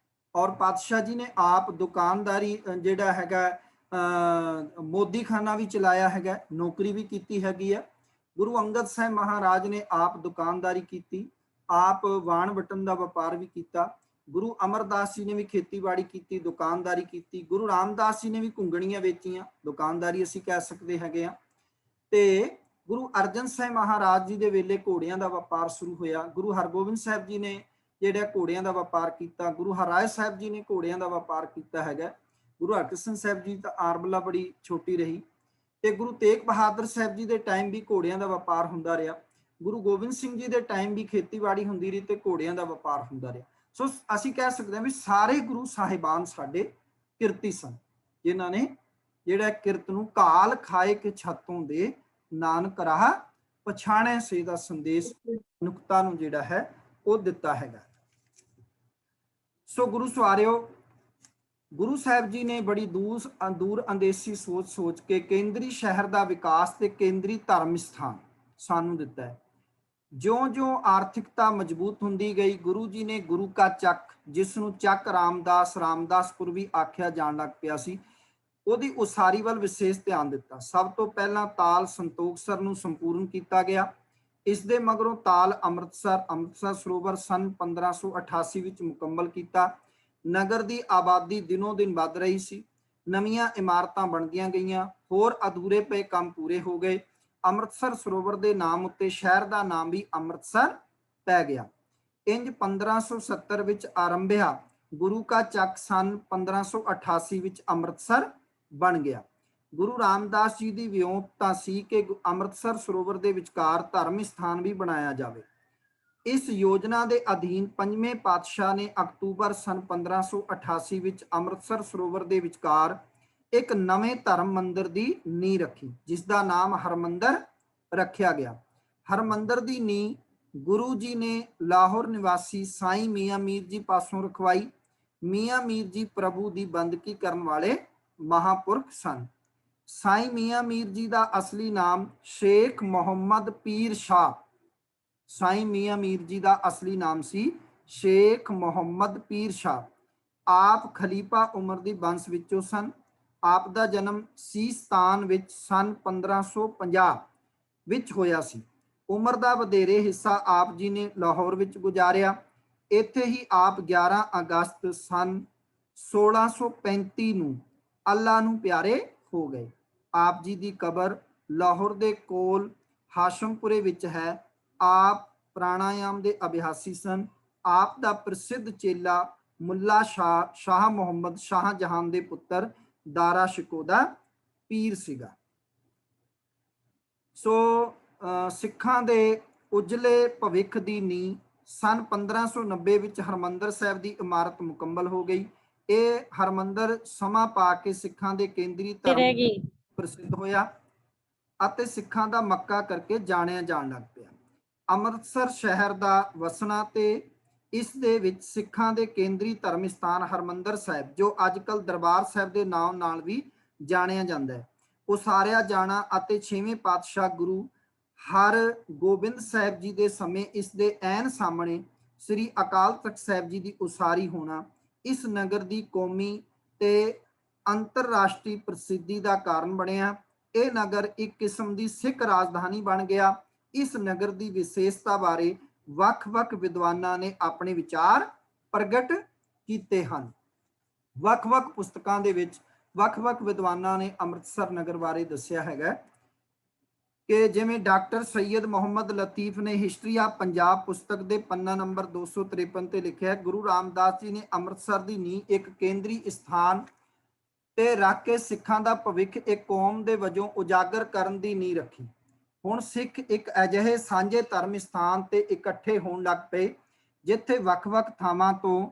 S1: ਔਰ ਪਾਤਸ਼ਾਹ ਜੀ ਨੇ ਆਪ ਦੁਕਾਨਦਾਰੀ ਜਿਹੜਾ ਹੈਗਾ ਮੋਦੀ ਖਾਨਾ ਵੀ ਚਲਾਇਆ ਹੈਗਾ, ਨੌਕਰੀ ਵੀ ਕੀਤੀ ਹੈਗੀ ਹੈ। ਗੁਰੂ ਅੰਗਦ ਸਾਹਿਬ ਮਹਾਰਾਜ ਨੇ ਆਪ ਦੁਕਾਨਦਾਰੀ ਕੀਤੀ, ਆਪ ਵਾਣ ਵਟਨ ਦਾ ਵਪਾਰ ਵੀ ਕੀਤਾ। ਗੁਰੂ ਅਮਰਦਾਸ ਜੀ ਨੇ ਵੀ ਖੇਤੀਬਾੜੀ ਕੀਤੀ, ਦੁਕਾਨਦਾਰੀ ਕੀਤੀ। ਗੁਰੂ ਰਾਮਦਾਸ ਜੀ ਨੇ ਵੀ ਘੁੰਗਣੀਆਂ ਵੇਚੀਆਂ, ਦੁਕਾਨਦਾਰੀ ਅਸੀਂ ਕਹਿ ਸਕਦੇ ਹੈਗੇ ਆ। ਤੇ ਗੁਰੂ ਅਰਜਨ ਸਾਹਿਬ ਮਹਾਰਾਜ ਜੀ ਦੇ ਵੇਲੇ ਘੋੜਿਆਂ ਦਾ ਵਪਾਰ ਸ਼ੁਰੂ ਹੋਇਆ। ਗੁਰੂ ਹਰਗੋਬਿੰਦ ਸਾਹਿਬ ਜੀ ਨੇ ਜਿਹੜਾ ਘੋੜਿਆਂ ਦਾ ਵਪਾਰ ਕੀਤਾ। ਗੁਰੂ ਹਰਿਰਾਏ ਸਾਹਿਬ ਜੀ ਨੇ ਘੋੜਿਆਂ ਦਾ ਵਪਾਰ ਕੀਤਾ ਹੈਗਾ। ਗੁਰੂ ਹਰਕ੍ਰਿਸ਼ਨ ਸਾਹਿਬ ਜੀ ਤਾਂ ਆਰਬਲਾ ਬੜੀ ਛੋਟੀ ਰਹੀ। ਤੇ ਗੁਰੂ ਤੇਗ ਬਹਾਦਰ ਸਾਹਿਬ ਜੀ ਦੇ ਟਾਈਮ ਵੀ ਘੋੜਿਆਂ ਦਾ ਵਪਾਰ ਹੁੰਦਾ ਰਿਹਾ। ਗੁਰੂ ਗੋਬਿੰਦ ਸਿੰਘ ਜੀ ਦੇ ਟਾਈਮ ਵੀ ਖੇਤੀਬਾੜੀ ਹੁੰਦੀ ਰਹੀ ਤੇ ਘੋੜਿਆਂ ਦਾ ਵਪਾਰ ਹੁੰਦਾ ਰਿਹਾ। ਸੋ ਅਸੀਂ ਕਹਿ ਸਕਦੇ ਹਾਂ ਵੀ ਸਾਰੇ ਗੁਰੂ ਸਾਹਿਬਾਨ ਸਾਡੇ ਕਿਰਤੀ ਸਨ, ਜਿਨ੍ਹਾਂ ਨੇ ਜਿਹੜਾ ਕਿਰਤ ਨੂੰ ਘਾਲ ਖਾਏ ਕਿ ਛੱਤੋਂ ਦੇ ਨਾਨਕ ਰਾਹ ਪਛਾਣੇ ਸੇ ਦਾ ਸੰਦੇਸ਼ ਮਨੁੱਖਤਾ ਨੂੰ ਜਿਹੜਾ ਹੈ ਉਹ ਦਿੱਤਾ ਹੈਗਾ। ਸੋ ਗੁਰੂ ਸਵਾਰਿਓ, ਗੁਰੂ ਸਾਹਿਬ ਜੀ ਨੇ ਬੜੀ ਦੂਰ ਅੰਦੇਸ਼ੀ ਸੋਚ ਕੇ ਕੇਂਦਰੀ ਸ਼ਹਿਰ ਦਾ ਵਿਕਾਸ ਤੇ ਕੇਂਦਰੀ ਧਰਮ ਸਥਾਨ ਸਾਨੂੰ ਦਿੱਤਾ ਹੈ। ਜਿਉਂ-ਜਿਉਂ ਆਰਥਿਕਤਾ ਮਜ਼ਬੂਤ ਹੁੰਦੀ ਗਈ, ਗੁਰੂ ਜੀ ਨੇ ਗੁਰੂ ਕਾ ਚੱਕ, ਜਿਸ ਨੂੰ ਚੱਕ ਰਾਮਦਾਸਪੁਰ ਵੀ ਆਖਿਆ ਜਾਣ ਲੱਗ ਪਿਆ ਸੀ, ਉਹਦੀ ਉਸਾਰੀ ਵੱਲ ਵਿਸ਼ੇਸ਼ ਧਿਆਨ ਦਿੱਤਾ। ਸਭ ਤੋਂ ਪਹਿਲਾਂ ਤਾਲ ਸੰਤੋਖਸਰ ਨੂੰ ਸੰਪੂਰਨ ਕੀਤਾ ਗਿਆ। ਇਸ ਦੇ ਮਗਰੋਂ ਤਾਲ ਅੰਮ੍ਰਿਤਸਰ ਸਰੋਵਰ ਸਨ 1588 ਵਿੱਚ ਮੁਕੰਮਲ ਕੀਤਾ। ਨਗਰ ਦੀ ਆਬਾਦੀ ਦਿਨੋਂ ਦਿਨ ਵੱਧ ਰਹੀ ਸੀ। ਨਵੀਆਂ ਇਮਾਰਤਾਂ ਬਣਦੀਆਂ ਗਈਆਂ, ਹੋਰ ਅਧੂਰੇ ਪਏ ਕੰਮ ਪੂਰੇ ਹੋ ਗਏ। ਅੰਮ੍ਰਿਤਸਰ ਸਰੋਵਰ ਦੇ ਨਾਮ ਉੱਤੇ ਸ਼ਹਿਰ ਦਾ ਨਾਮ ਵੀ ਅੰਮ੍ਰਿਤਸਰ ਪੈ ਗਿਆ। ਇੰਜ 1570 ਵਿੱਚ ਆਰੰਭਿਆ ਗੁਰੂ ਕਾ ਚੱਕ ਸਨ 1588 ਵਿੱਚ ਅੰਮ੍ਰਿਤਸਰ ਬਣ ਗਿਆ। ਗੁਰੂ ਰਾਮਦਾਸ ਜੀ ਦੀ ਵਿਉਂਤਤਾ ਸੀ ਕਿ ਅੰਮ੍ਰਿਤਸਰ ਸਰੋਵਰ ਦੇ ਵਿਚਕਾਰ ਧਰਮ ਸਥਾਨ ਵੀ ਬਣਾਇਆ ਜਾਵੇ। ਇਸ ਯੋਜਨਾ ਦੇ ਅਧੀਨ ਪੰਜਵੇਂ ਪਾਤਸ਼ਾਹ ਨੇ ਅਕਤੂਬਰ ਸਨ 1588 ਵਿੱਚ ਅੰਮ੍ਰਿਤਸਰ ਸਰੋਵਰ ਦੇ ਵਿਚਕਾਰ ਇੱਕ ਨਵੇਂ ਧਰਮ ਮੰਦਿਰ ਦੀ ਨੀਂਹ ਰੱਖੀ, ਜਿਸ ਦਾ ਨਾਮ ਹਰਮੰਦਰ ਰੱਖਿਆ ਗਿਆ। ਹਰਮੰਦਰ ਦੀ ਨੀਂਹ ਗੁਰੂ ਜੀ ਨੇ ਲਾਹੌਰ ਨਿਵਾਸੀ ਸਾਈਂ ਮੀਆਂ ਮੀਰ ਜੀ ਪਾਸੋਂ ਰਖਵਾਈ। ਮੀਆਂ ਮੀਰ ਜੀ ਪ੍ਰਭੂ ਦੀ ਬੰਦਗੀ ਕਰਨ ਵਾਲੇ ਮਹਾਂਪੁਰਖ ਸਨ। ਸਾਈਂ ਮੀਆਂ ਮੀਰ ਜੀ ਦਾ ਅਸਲੀ ਨਾਮ ਸ਼ੇਖ ਮੁਹੰਮਦ ਪੀਰ ਸ਼ਾਹ। ਸਾਈਂ ਮੀਆਂ ਮੀਰ ਜੀ ਦਾ ਅਸਲੀ ਨਾਮ ਸੀ ਸ਼ੇਖ ਮੁਹੰਮਦ ਪੀਰ ਸ਼ਾਹ। ਆਪ ਖਲੀਫਾ ਉਮਰ ਦੀ ਵੰਸ਼ ਵਿੱਚੋਂ ਸਨ। ਆਪ ਦਾ ਜਨਮ ਸੀਸਤਾਨ ਵਿੱਚ ਸਨ 1550 ਵਿੱਚ ਹੋਇਆ ਸੀ। ਉਮਰ ਦਾ ਵਧੇਰੇ ਹਿੱਸਾ ਆਪ ਜੀ ਨੇ ਲਾਹੌਰ ਵਿੱਚ ਗੁਜ਼ਾਰਿਆ। ਇੱਥੇ ਹੀ ਆਪ 11 ਅਗਸਤ ਸਨ 1635 ਨੂੰ ਅੱਲਾ ਨੂੰ ਪਿਆਰੇ ਹੋ ਗਏ। ਆਪ ਜੀ ਦੀ ਕਬਰ ਲਾਹੌਰ ਦੇ ਕੋਲ ਹਾਸ਼ਮਪੁਰੇ ਵਿੱਚ ਹੈ। ਆਪ ਪ੍ਰਾਣਾਯਾਮ ਦੇ ਅਭਿਆਸੀ ਸਨ। ਆਪ ਦਾ ਪ੍ਰਸਿੱਧ ਚੇਲਾ ਮੁੱਲਾ ਸ਼ਾਹ ਮੁਹੰਮਦ ਸ਼ਾਹ ਜਹਾਨ ਦੇ ਪੁੱਤਰ ਦਾਰਾ ਸ਼ਿਕੋ ਦਾ ਪੀਰ ਸੀਗਾ। ਸੋ ਸਿੱਖਾਂ ਦੇ ਉਜਲੇ ਭਵਿੱਖ ਦੀ ਨੀਂਹ ਸਨ 1590 ਵਿੱਚ ਹਰਮੰਦਰ ਸਾਹਿਬ ਦੀ ਇਮਾਰਤ ਮੁਕੰਮਲ ਹੋ ਗਈ। ਇਹ ਹਰਮੰਦਰ ਸਮਾਂ ਪਾ ਕੇ ਸਿੱਖਾਂ ਦੇ ਕੇਂਦਰੀ ਧਰਮ ਪ੍ਰਸਿੱਧ ਹੋਇਆ ਅਤੇ ਸਿੱਖਾਂ ਦਾ ਮੱਕਾ ਕਰਕੇ ਜਾਣਿਆ ਜਾਣ ਲੱਗ ਪਿਆ। ਅੰਮ੍ਰਿਤਸਰ ਸ਼ਹਿਰ ਦਾ ਵਸਣਾ ਤੇ ਇਸ ਦੇ ਵਿੱਚ ਸਿੱਖਾਂ ਦੇ ਕੇਂਦਰੀ ਧਰਮ ਸਥਾਨ ਹਰਮੰਦਰ ਸਾਹਿਬ, ਜੋ ਅੱਜ ਕੱਲ੍ਹ ਦਰਬਾਰ ਸਾਹਿਬ ਦੇ ਨਾਮ ਨਾਲ ਵੀ ਜਾਣਿਆ ਜਾਂਦਾ ਹੈ, ਉਸਾਰਿਆ ਜਾਣਾ ਅਤੇ 6ਵੇਂ ਪਾਤਸ਼ਾਹ ਗੁਰੂ ਹਰਗੋਬਿੰਦ ਸਾਹਿਬ ਜੀ ਦੇ ਸਮੇਂ ਇਸ ਦੇ ਐਨ ਸਾਹਮਣੇ ਸ੍ਰੀ ਅਕਾਲ ਤਖਤ ਸਾਹਿਬ ਜੀ ਦੀ ਉਸਾਰੀ ਹੋਣਾ ਇਸ ਨਗਰ ਦੀ ਕੌਮੀ ਤੇ ਅੰਤਰਰਾਸ਼ਟਰੀ ਪ੍ਰਸਿੱਧੀ ਦਾ ਕਾਰਨ ਬਣਿਆ। ਇਹ ਨਗਰ ਇੱਕ ਕਿਸਮ ਦੀ ਸਿੱਖ ਰਾਜਧਾਨੀ ਬਣ ਗਿਆ। ਇਸ ਨਗਰ ਦੀ ਵਿਸ਼ੇਸ਼ਤਾ ਬਾਰੇ ਵੱਖ-ਵੱਖ ਵਿਦਵਾਨਾਂ ਨੇ ਆਪਣੇ ਵਿਚਾਰ ਪ੍ਰਗਟ ਕੀਤੇ ਹਨ। ਵੱਖ-ਵੱਖ ਪੁਸਤਕਾਂ ਦੇ ਵਿੱਚ ਵੱਖ-ਵੱਖ ਵਿਦਵਾਨਾਂ ਨੇ ਅੰਮ੍ਰਿਤਸਰ ਨਗਰ ਬਾਰੇ ਦੱਸਿਆ ਹੈਗਾ ਕਿ ਜਿਵੇਂ ਡਾਕਟਰ ਸੈਯਦ ਮੁਹੰਮਦ ਲਤੀਫ ਨੇ ਹਿਸਟਰੀ ਆਫ ਪੰਜਾਬ ਪੁਸਤਕ ਦੇ ਪੰਨਾ ਨੰਬਰ 253 ਤੇ ਲਿਖਿਆ, ਗੁਰੂ ਰਾਮਦਾਸ ਜੀ ਨੇ ਅੰਮ੍ਰਿਤਸਰ ਦੀ ਨੀਂਹ ਇੱਕ ਕੇਂਦਰੀ ਸਥਾਨ ਤੇ ਰੱਖ ਕੇ ਸਿੱਖਾਂ ਦਾ ਭਵਿੱਖ ਇੱਕ ਕੌਮ ਦੇ ਵਜੋਂ ਉਜਾਗਰ ਕਰਨ ਦੀ ਨੀਂਹ ਰੱਖੀ। ਹੁਣ ਸਿੱਖ ਇੱਕ ਅਜਿਹੇ ਸਾਂਝੇ ਧਰਮ ਸਥਾਨ ਤੇ ਇਕੱਠੇ ਹੋਣ ਲੱਗ ਪਏ ਜਿੱਥੇ ਵੱਖ-ਵੱਖ ਥਾਵਾਂ ਤੋਂ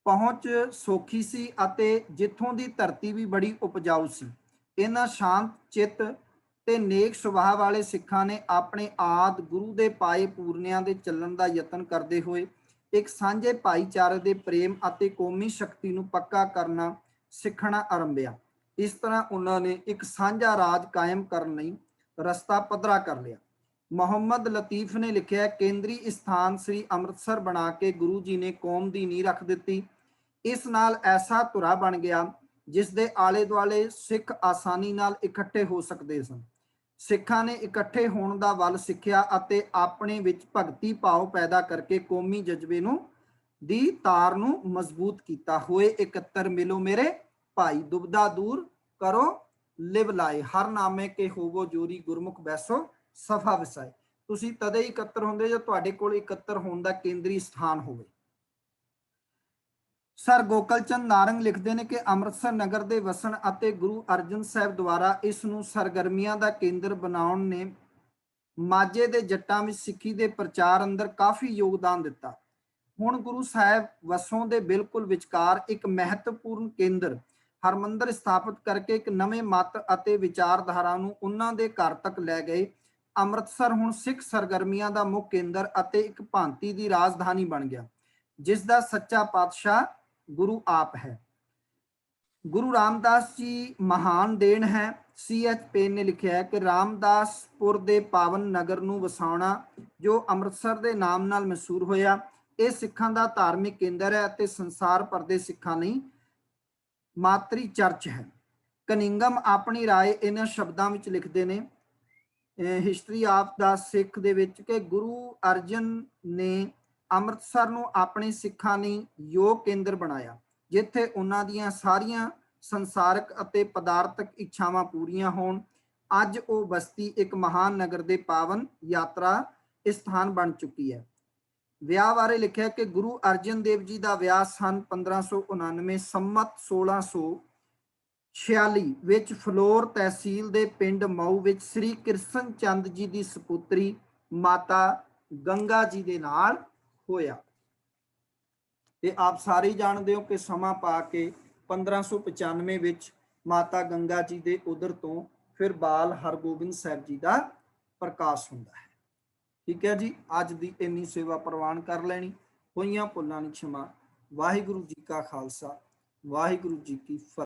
S1: ਪਹੁੰਚ ਸੌਖੀ ਸੀ ਅਤੇ ਜਿੱਥੋਂ ਦੀ ਧਰਤੀ ਵੀ ਬੜੀ ਉਪਜਾਊ ਸੀ। ਇਹਨਾਂ ਸ਼ਾਂਤ ਚਿੱਤ ਤੇ ਨੇਕ ਸੁਭਾਅ ਵਾਲੇ ਸਿੱਖਾਂ ਨੇ ਆਪਣੇ ਆਦ ਗੁਰੂ ਦੇ ਪਾਏ ਪੂਰਨਿਆਂ ਦੇ ਚੱਲਣ ਦਾ ਯਤਨ ਕਰਦੇ ਹੋਏ ਇੱਕ ਸਾਂਝੇ ਭਾਈਚਾਰੇ ਦੇ ਪ੍ਰੇਮ ਅਤੇ ਕੌਮੀ ਸ਼ਕਤੀ ਨੂੰ ਪੱਕਾ ਕਰਨਾ ਸਿੱਖਣਾ ਆਰੰਭਿਆ। ਇਸ ਤਰ੍ਹਾਂ ਉਹਨਾਂ ਨੇ ਇੱਕ ਸਾਂਝਾ ਰਾਜ ਕਾਇਮ ਕਰਨ ਲਈ ਰਸਤਾ ਪੱਧਰਾ ਕਰ ਲਿਆ। ਮੁਹੰਮਦ ਲਤੀਫ ਨੇ ਲਿਖਿਆ, ਕੇਂਦਰੀ ਸਥਾਨ ਸ੍ਰੀ ਅੰਮ੍ਰਿਤਸਰ ਬਣਾ ਕੇ ਗੁਰੂ ਜੀ ਨੇ ਕੌਮ ਦੀ ਨੀਂਹ ਰੱਖ ਦਿੱਤੀ। ਇਸ ਨਾਲ ਐਸਾ ਧੁਰਾ ਬਣ ਗਿਆ ਜਿਸ ਦੇ ਆਲੇ ਦੁਆਲੇ ਸਿੱਖ ਆਸਾਨੀ ਨਾਲ ਇਕੱਠੇ ਹੋ ਸਕਦੇ ਸਨ। ਸਿੱਖਾਂ ਨੇ ਇਕੱਠੇ ਹੋਣ ਦਾ ਵੱਲ ਸਿੱਖਿਆ ਅਤੇ ਆਪਣੇ ਵਿੱਚ ਭਗਤੀ ਭਾਵ ਪੈਦਾ ਕਰਕੇ ਕੌਮੀ ਜਜ਼ਬੇ ਨੂੰ ਦੀ ਤਾਰ ਨੂੰ ਮਜ਼ਬੂਤ ਕੀਤਾ। ਹੋਏ ਇਕੱਤਰ ਮਿਲੋ ਮੇਰੇ ਭਾਈ, ਦੁਬਦਾ ਦੂਰ ਕਰੋ ਲਿਵ ਲਾਏ, ਹਰ ਨਾਮੇ ਕੇ ਹੋਵੋ ਜੋਰੀ, ਗੁਰਮੁਖ ਬੈਸੋ ਸਫਾ ਵਸਾਏ। ਤੁਸੀਂ ਤਦੇ ਹੀ ਇਕੱਤਰ ਹੁੰਦੇ ਜੇ ਤੁਹਾਡੇ ਕੋਲ ਇਕੱਤਰ ਹੋਣ ਦਾ ਕੇਂਦਰੀ ਸਥਾਨ ਹੋਵੇ। ਸਰ ਗੋਕਲ ਚੰਦ ਨਾਰੰਗ ਲਿਖਦੇ ਨੇ ਕਿ ਅੰਮ੍ਰਿਤਸਰ ਨਗਰ ਦੇ ਵਸਣ ਅਤੇ ਗੁਰੂ ਅਰਜਨ ਸਾਹਿਬ ਦੁਆਰਾ ਇਸ ਨੂੰ ਸਰਗਰਮੀਆਂ ਦਾ ਕੇਂਦਰ ਬਣਾਉਣ ਨੇ ਮਾਝੇ ਦੇ ਜੱਟਾਂ ਵਿੱਚ ਸਿੱਖੀ ਦੇ ਪ੍ਰਚਾਰ ਅੰਦਰ ਕਾਫੀ ਯੋਗਦਾਨ ਦਿੱਤਾ। ਹੁਣ ਗੁਰੂ ਸਾਹਿਬ ਵਸੋਂ ਦੇ ਬਿਲਕੁਲ ਵਿਚਕਾਰ ਇੱਕ ਮਹੱਤਵਪੂਰਨ ਕੇਂਦਰ ਹਰਮੰਦਰ ਸਥਾਪਿਤ ਕਰਕੇ ਇੱਕ ਨਵੇਂ ਮਤ ਅਤੇ ਵਿਚਾਰਧਾਰਾ ਨੂੰ ਉਹਨਾਂ ਦੇ ਘਰ ਤੱਕ ਲੈ ਗਏ। ਅੰਮ੍ਰਿਤਸਰ ਹੁਣ ਸਿੱਖ ਸਰਗਰਮੀਆਂ ਦਾ ਮੁੱਖ ਕੇਂਦਰ ਅਤੇ ਇੱਕ ਭਾਂਤੀ ਦੀ ਰਾਜਧਾਨੀ ਬਣ ਗਿਆ, ਜਿਸ ਦਾ ਸੱਚਾ ਪਾਤਸ਼ਾਹ ਗੁਰੂ ਆਪ ਹੈ। ਗੁਰੂ ਰਾਮਦਾਸ ਜੀ ਮਹਾਨ ਦੇਣ ਹੈ। C.H. ਪੇਨ ਨੇ ਲਿਖਿਆ ਹੈ ਕਿ ਰਾਮਦਾਸਪੁਰ ਦੇ ਪਾਵਨ ਨਗਰ ਨੂੰ ਵਸਾਉਣਾ, ਜੋ ਅੰਮ੍ਰਿਤਸਰ ਦੇ ਨਾਮ ਨਾਲ ਮਸ਼ਹੂਰ ਹੋਇਆ, ਇਹ ਸਿੱਖਾਂ ਦਾ ਧਾਰਮਿਕ ਕੇਂਦਰ ਹੈ ਅਤੇ ਸੰਸਾਰ ਭਰ ਦੇ ਸਿੱਖਾਂ ਲਈ ਮਾਤਰੀ ਚਰਚ ਹੈ। ਕਨਿੰਗਮ ਆਪਣੀ ਰਾਏ ਇਹਨਾਂ ਸ਼ਬਦਾਂ ਵਿੱਚ ਲਿਖਦੇ ਨੇ ਹਿਸਟਰੀ ਆਫ ਦਾ ਸਿੱਖ ਦੇ ਵਿੱਚ ਕਿ ਗੁਰੂ ਅਰਜਨ ਨੇ ਅੰਮ੍ਰਿਤਸਰ ਨੂੰ ਆਪਣੇ ਸਿੱਖਾਂ ਲਈ ਯੋਗ ਕੇਂਦਰ ਬਣਾਇਆ, ਜਿੱਥੇ ਉਹਨਾਂ ਦੀਆਂ ਸਾਰੀਆਂ ਸੰਸਾਰਕ ਅਤੇ ਪਦਾਰਥਕ ਇੱਛਾਵਾਂ ਪੂਰੀਆਂ ਹੋਣ। ਅੱਜ ਉਹ ਬਸਤੀ ਇੱਕ ਮਹਾਨ ਨਗਰ ਦੇ ਪਾਵਨ ਯਾਤਰਾ ਸਥਾਨ ਬਣ ਚੁੱਕੀ ਹੈ। ਵਿਆਹ ਬਾਰੇ ਲਿਖਿਆ ਕਿ ਗੁਰੂ ਅਰਜਨ ਦੇਵ ਜੀ ਦਾ ਵਿਆਹ ਸਨ 1599 ਸੰਮਤ 1600 46 ਵਿੱਚ ਫਲੋਰ ਤਹਿਸੀਲ ਦੇ ਪਿੰਡ ਮਊ ਵਿੱਚ ਸ੍ਰੀ ਕ੍ਰਿਸ਼ਨ ਚੰਦ ਜੀ ਦੀ ਸਪੁੱਤਰੀ ਮਾਤਾ ਗੰਗਾ ਜੀ ਦੇ ਨਾਲ ਹੋਇਆ। ਤੇ ਆਪ ਸਾਰੇ ਜਾਣਦੇ ਹੋ ਕਿ ਸਮਾਂ ਪਾ ਕੇ 1595 ਵਿੱਚ ਮਾਤਾ ਗੰਗਾ ਜੀ ਦੇ ਉਦਰ ਤੋਂ ਫਿਰ ਬਾਲ ਹਰਗੋਬਿੰਦ ਸਾਹਿਬ ਜੀ ਦਾ ਪ੍ਰਕਾਸ਼ ਹੁੰਦਾ ਹੈ। ਠੀਕ ਹੈ ਜੀ, ਅੱਜ ਦੀ ਇੰਨੀ ਸੇਵਾ ਪ੍ਰਵਾਨ ਕਰ ਲੈਣੀ। ਹੋਈਆਂ ਭੁੱਲਾਂ ਦੀ ਖਿਮਾ। ਵਾਹਿਗੁਰੂ ਜੀ ਕਾ ਖਾਲਸਾ, ਵਾਹਿਗੁਰੂ ਜੀ ਕੀ ਫਤਿਹ।